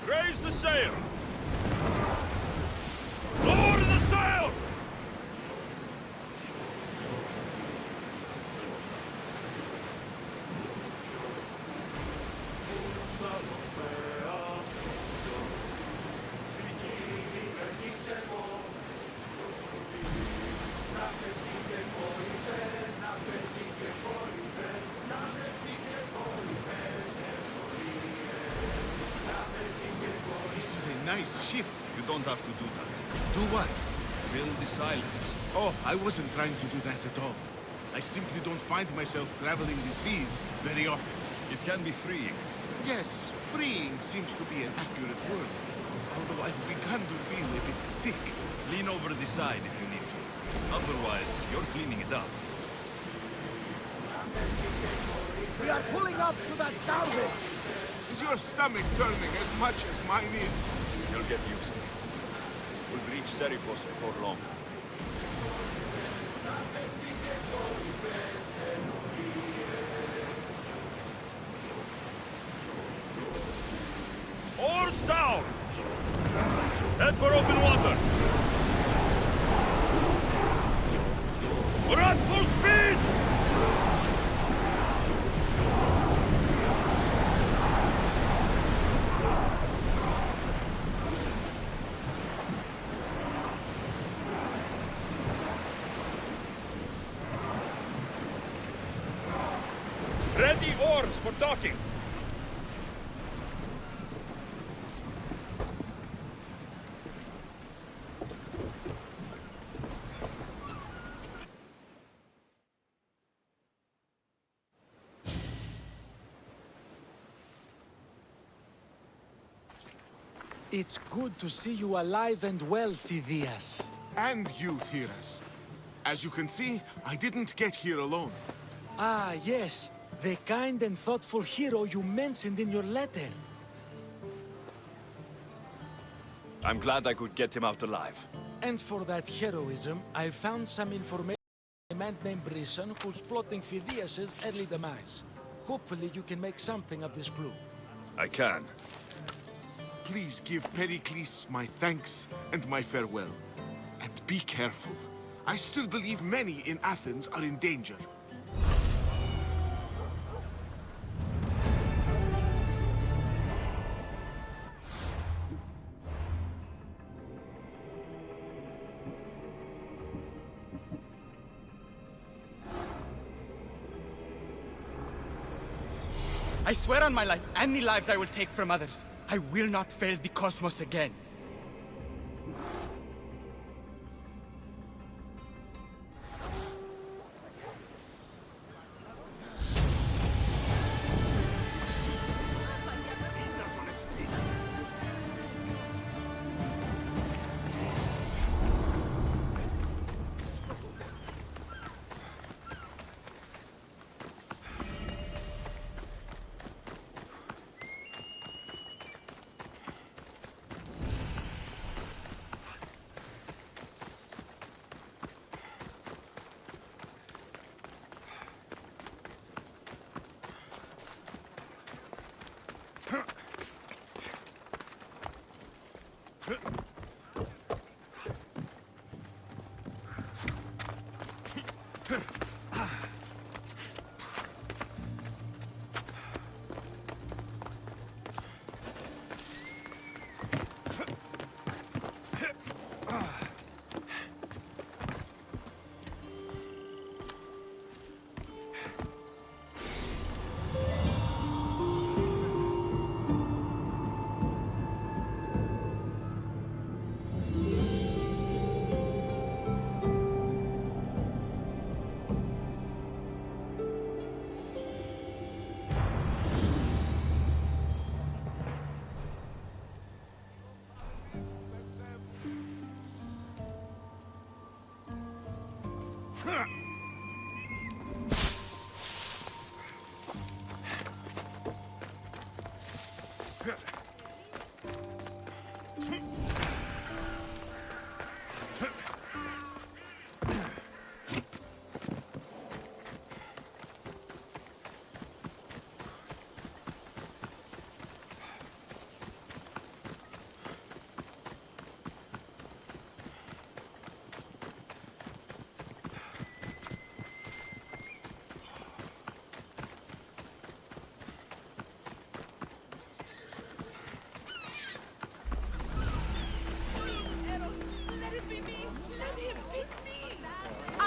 Raise the sail! Lower the sail! This is a nice ship. You don't have to do that. Do what? Fill the silence. Oh, I wasn't trying to do that at all. I simply don't find myself traveling the seas very often. It can be freeing. Yes, freeing seems to be an accurate word. Although I've begun to feel a bit sick. Lean over the side if you need to. Otherwise, you're cleaning it up. We are pulling up to that salvage! Is your stomach turning as much as mine is? You'll get used to it. We'll reach Serifos before long. Oars down! Head for open water! We're at full speed! Ready oars for docking! It's good to see you alive and well, Phidias. And you, Theras. As you can see, I didn't get here alone. Ah, yes. The kind and thoughtful hero you mentioned in your letter. I'm glad I could get him out alive. And for that heroism, I found some information on a man named Brisson who's plotting Phidias' early demise. Hopefully you can make something of this clue. I can. Please give Pericles my thanks and my farewell. And be careful. I still believe many in Athens are in danger. I swear on my life and the lives I will take from others, I will not fail the cosmos again.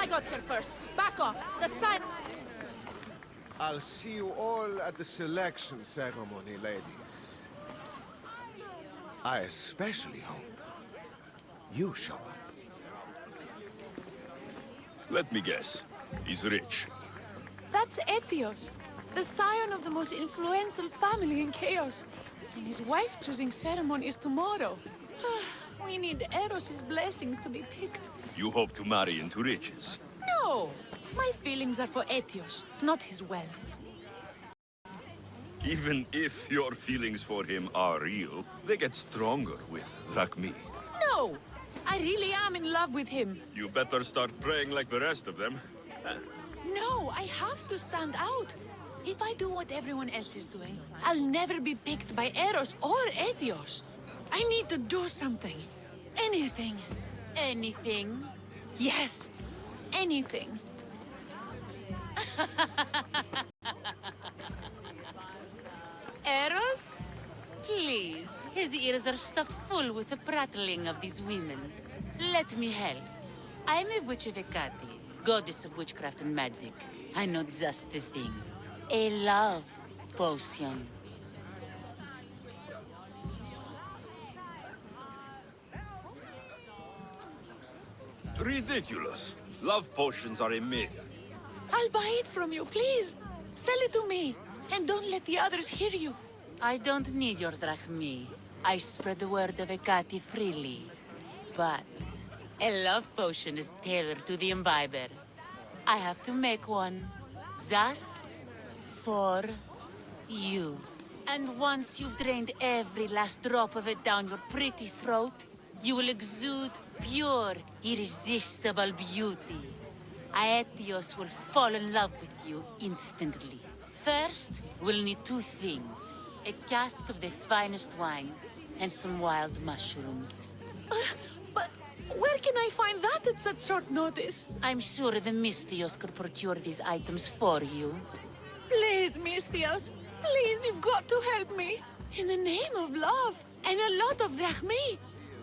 I got here first. Back off. The sign. I'll see you all at the selection ceremony, ladies. I especially hope you show up. Let me guess. He's rich. That's Etios, the scion of the most influential family in Chaos. And his wife-choosing ceremony is tomorrow. We need Eros's blessings to be picked. You hope to marry into riches. No! My feelings are for Etios, not his wealth. Even if your feelings for him are real, they get stronger with Drachmi. No! I really am in love with him. You better start praying like the rest of them. No, I have to stand out. If I do what everyone else is doing, I'll never be picked by Eros or Etios. I need to do something. Anything. Anything. Yes. Anything. Eros? Please. His ears are stuffed full with the prattling of these women. Let me help. I'm a witch of Hecate, goddess of witchcraft and magic. I know just the thing. A love potion. Ridiculous. Love potions are a myth. I'll buy it from you, please. Sell it to me. And don't let the others hear you. I don't need your drachmi. I spread the word of Hecate freely. But a love potion is tailored to the imbiber. I have to make one. Just for you. And once you've drained every last drop of it down your pretty throat, you will exude pure, irresistible beauty. Aetios will fall in love with you instantly. First, we'll need two things. A cask of the finest wine, and some wild mushrooms. But where can I find that at such short notice? I'm sure the Mystios could procure these items for you. Please, Mystios. Please, you've got to help me. In the name of love, and a lot of drachmi.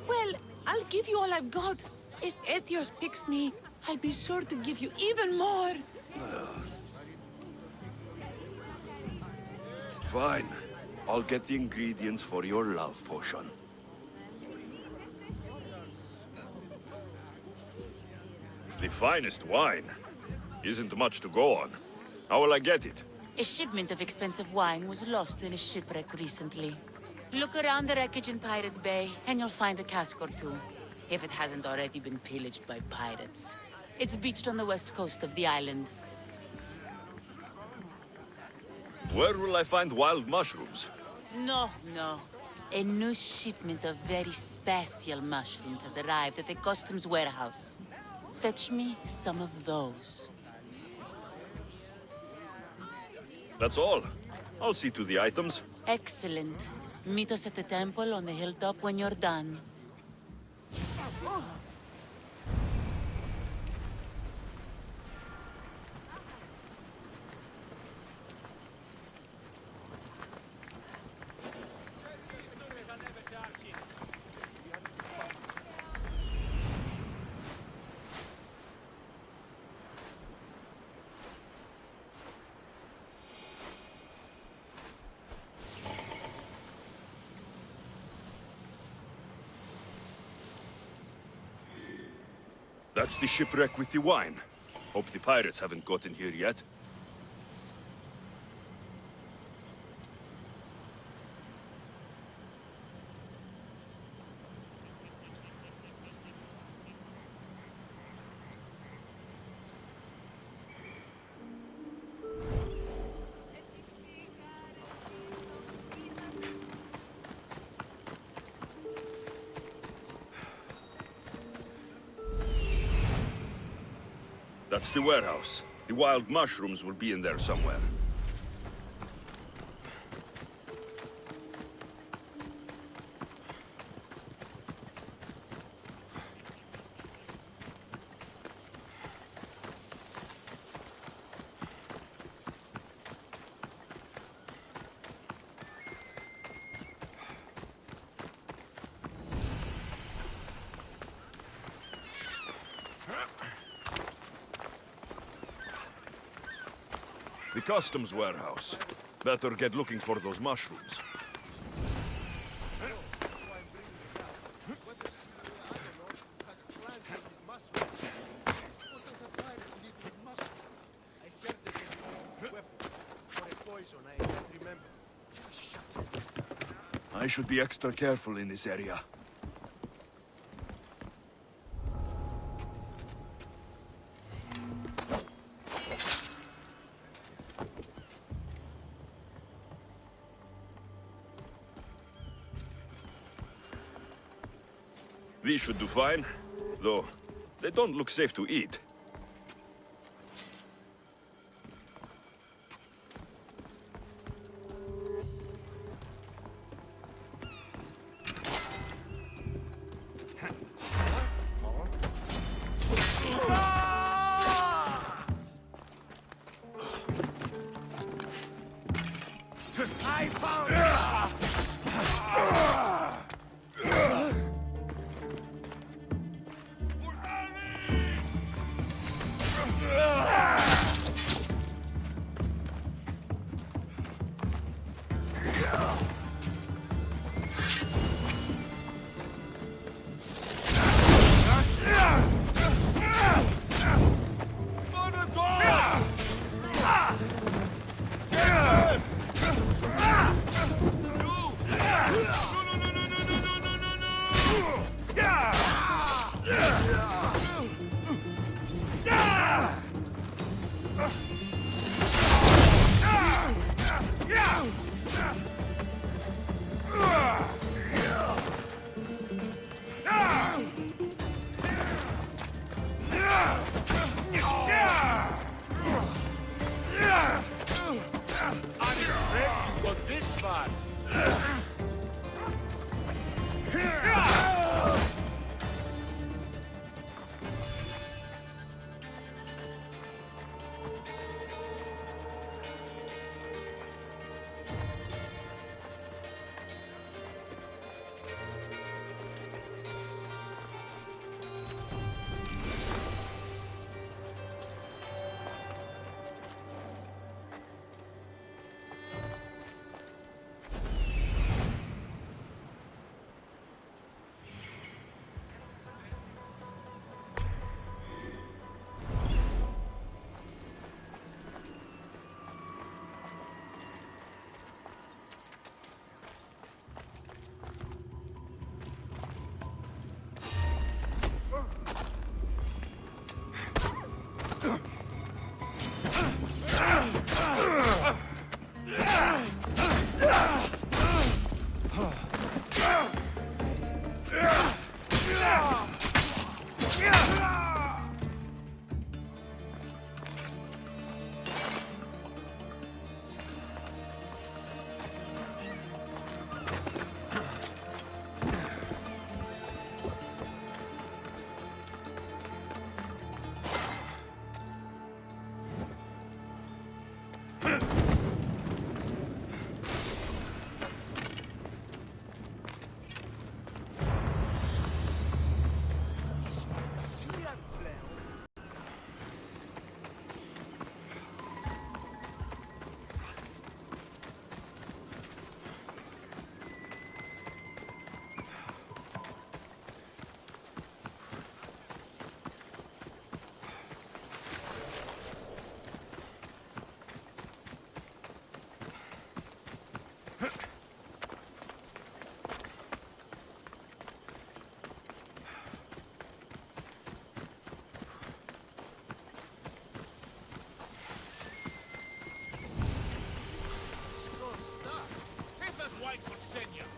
Well, I'll give you all I've got. If Etios picks me, I'll be sure to give you even more. Fine. I'll get the ingredients for your love potion. The finest wine. Isn't much to go on. How will I get it? A shipment of expensive wine was lost in a shipwreck recently. Look around the wreckage in Pirate Bay, and you'll find a cask or two. If it hasn't already been pillaged by pirates. It's beached on the west coast of the island. Where will I find wild mushrooms? No. A new shipment of very special mushrooms has arrived at the customs warehouse. Fetch me some of those. That's all. I'll see to the items. Excellent. Meet us at the temple on the hilltop when you're done. That's the shipwreck with the wine. Hope the pirates haven't gotten here yet. That's the warehouse. The wild mushrooms will be in there somewhere. The customs warehouse. Better get looking for those mushrooms. I should be extra careful in this area. These should do fine, though they don't look safe to eat. I found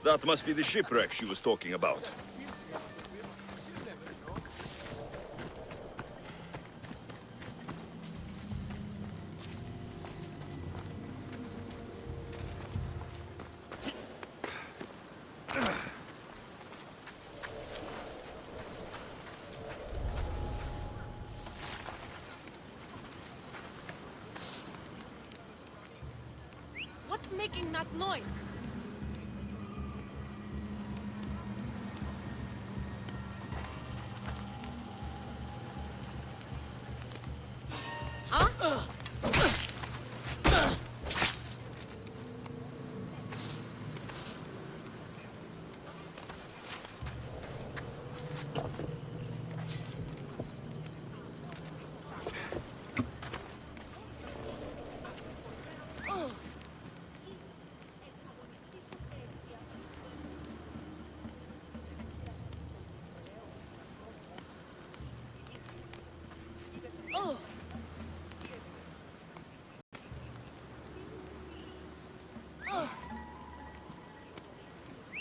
That must be the shipwreck she was talking about. making that noise? Huh? Oh.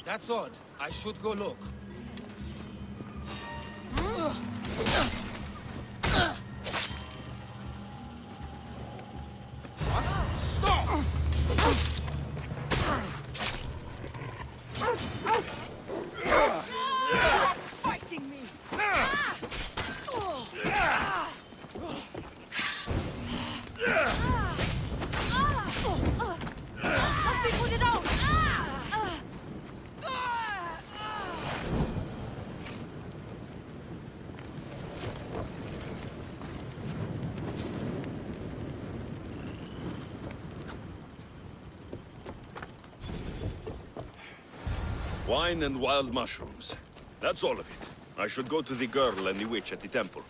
That's odd. I should go look. Fighting me! Help me put it out! Wine and wild mushrooms. That's all of it. I should go to the girl and the witch at the temple.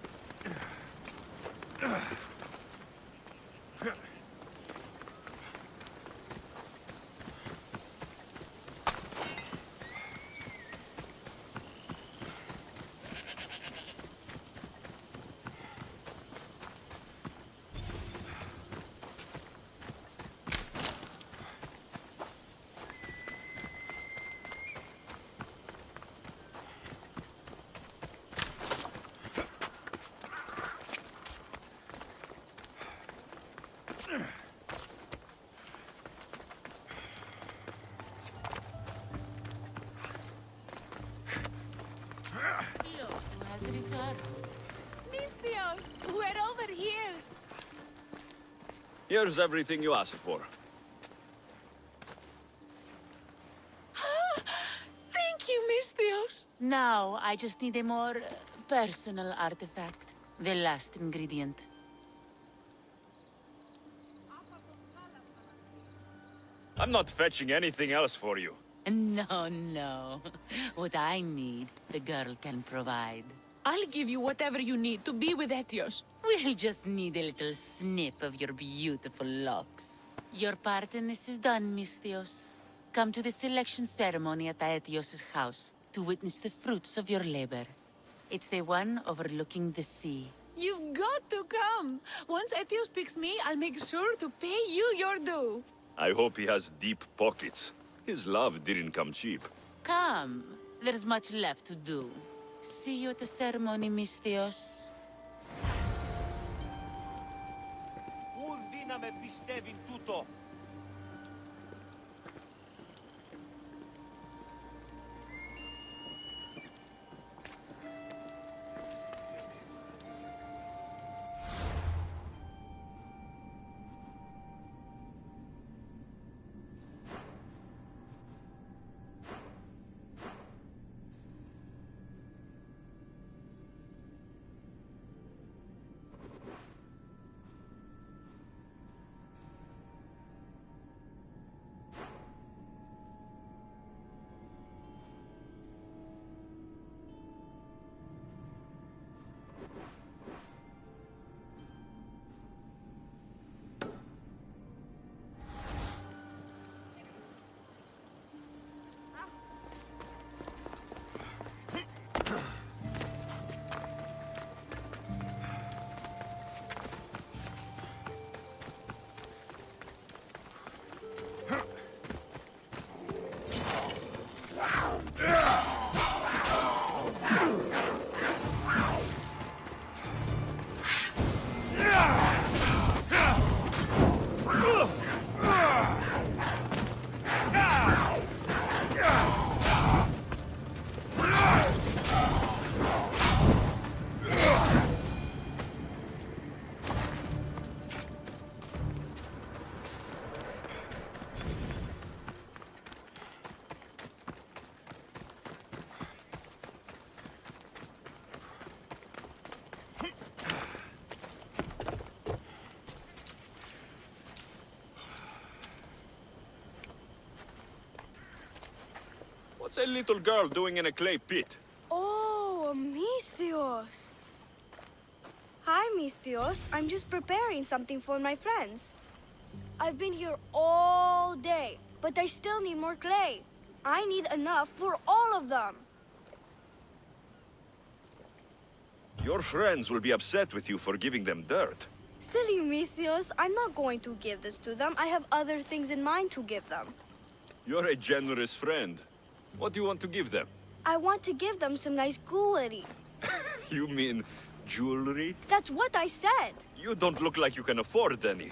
Look who has returned. Misthios, we're over here. Here's everything you asked for. Thank you, Misthios. Now, I just need a more personal artifact. The last ingredient. I'm not fetching anything else for you. No, no. What I need, the girl can provide. I'll give you whatever you need to be with Etios. We'll just need a little snip of your beautiful locks. Your part in this is done, Misthios. Come to the selection ceremony at Aetios' house to witness the fruits of your labor. It's the one overlooking the sea. You've got to come. Once Etios picks me, I'll make sure to pay you your due. I hope he has deep pockets. His love didn't come cheap. Come. There's much left to do. See you at the ceremony, Misthios. Ουδή να με πιστεύει τούτο. What's a little girl doing in a clay pit? Oh, Misthios. Hi, Misthios. I'm just preparing something for my friends. I've been here all day, but I still need more clay. I need enough for all of them. Your friends will be upset with you for giving them dirt. Silly Misthios, I'm not going to give this to them. I have other things in mind to give them. You're a generous friend. What do you want to give them? I want to give them some nice jewelry. You mean jewelry? That's what I said. You don't look like you can afford any,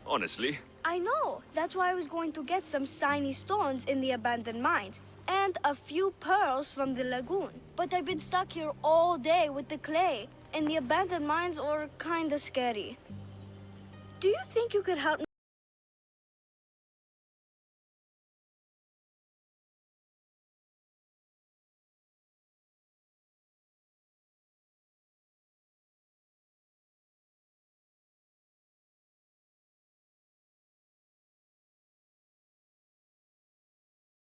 honestly. I know. That's why I was going to get some shiny stones in the abandoned mines and a few pearls from the lagoon. But I've been stuck here all day with the clay, and the abandoned mines are kinda scary. Do you think you could help me?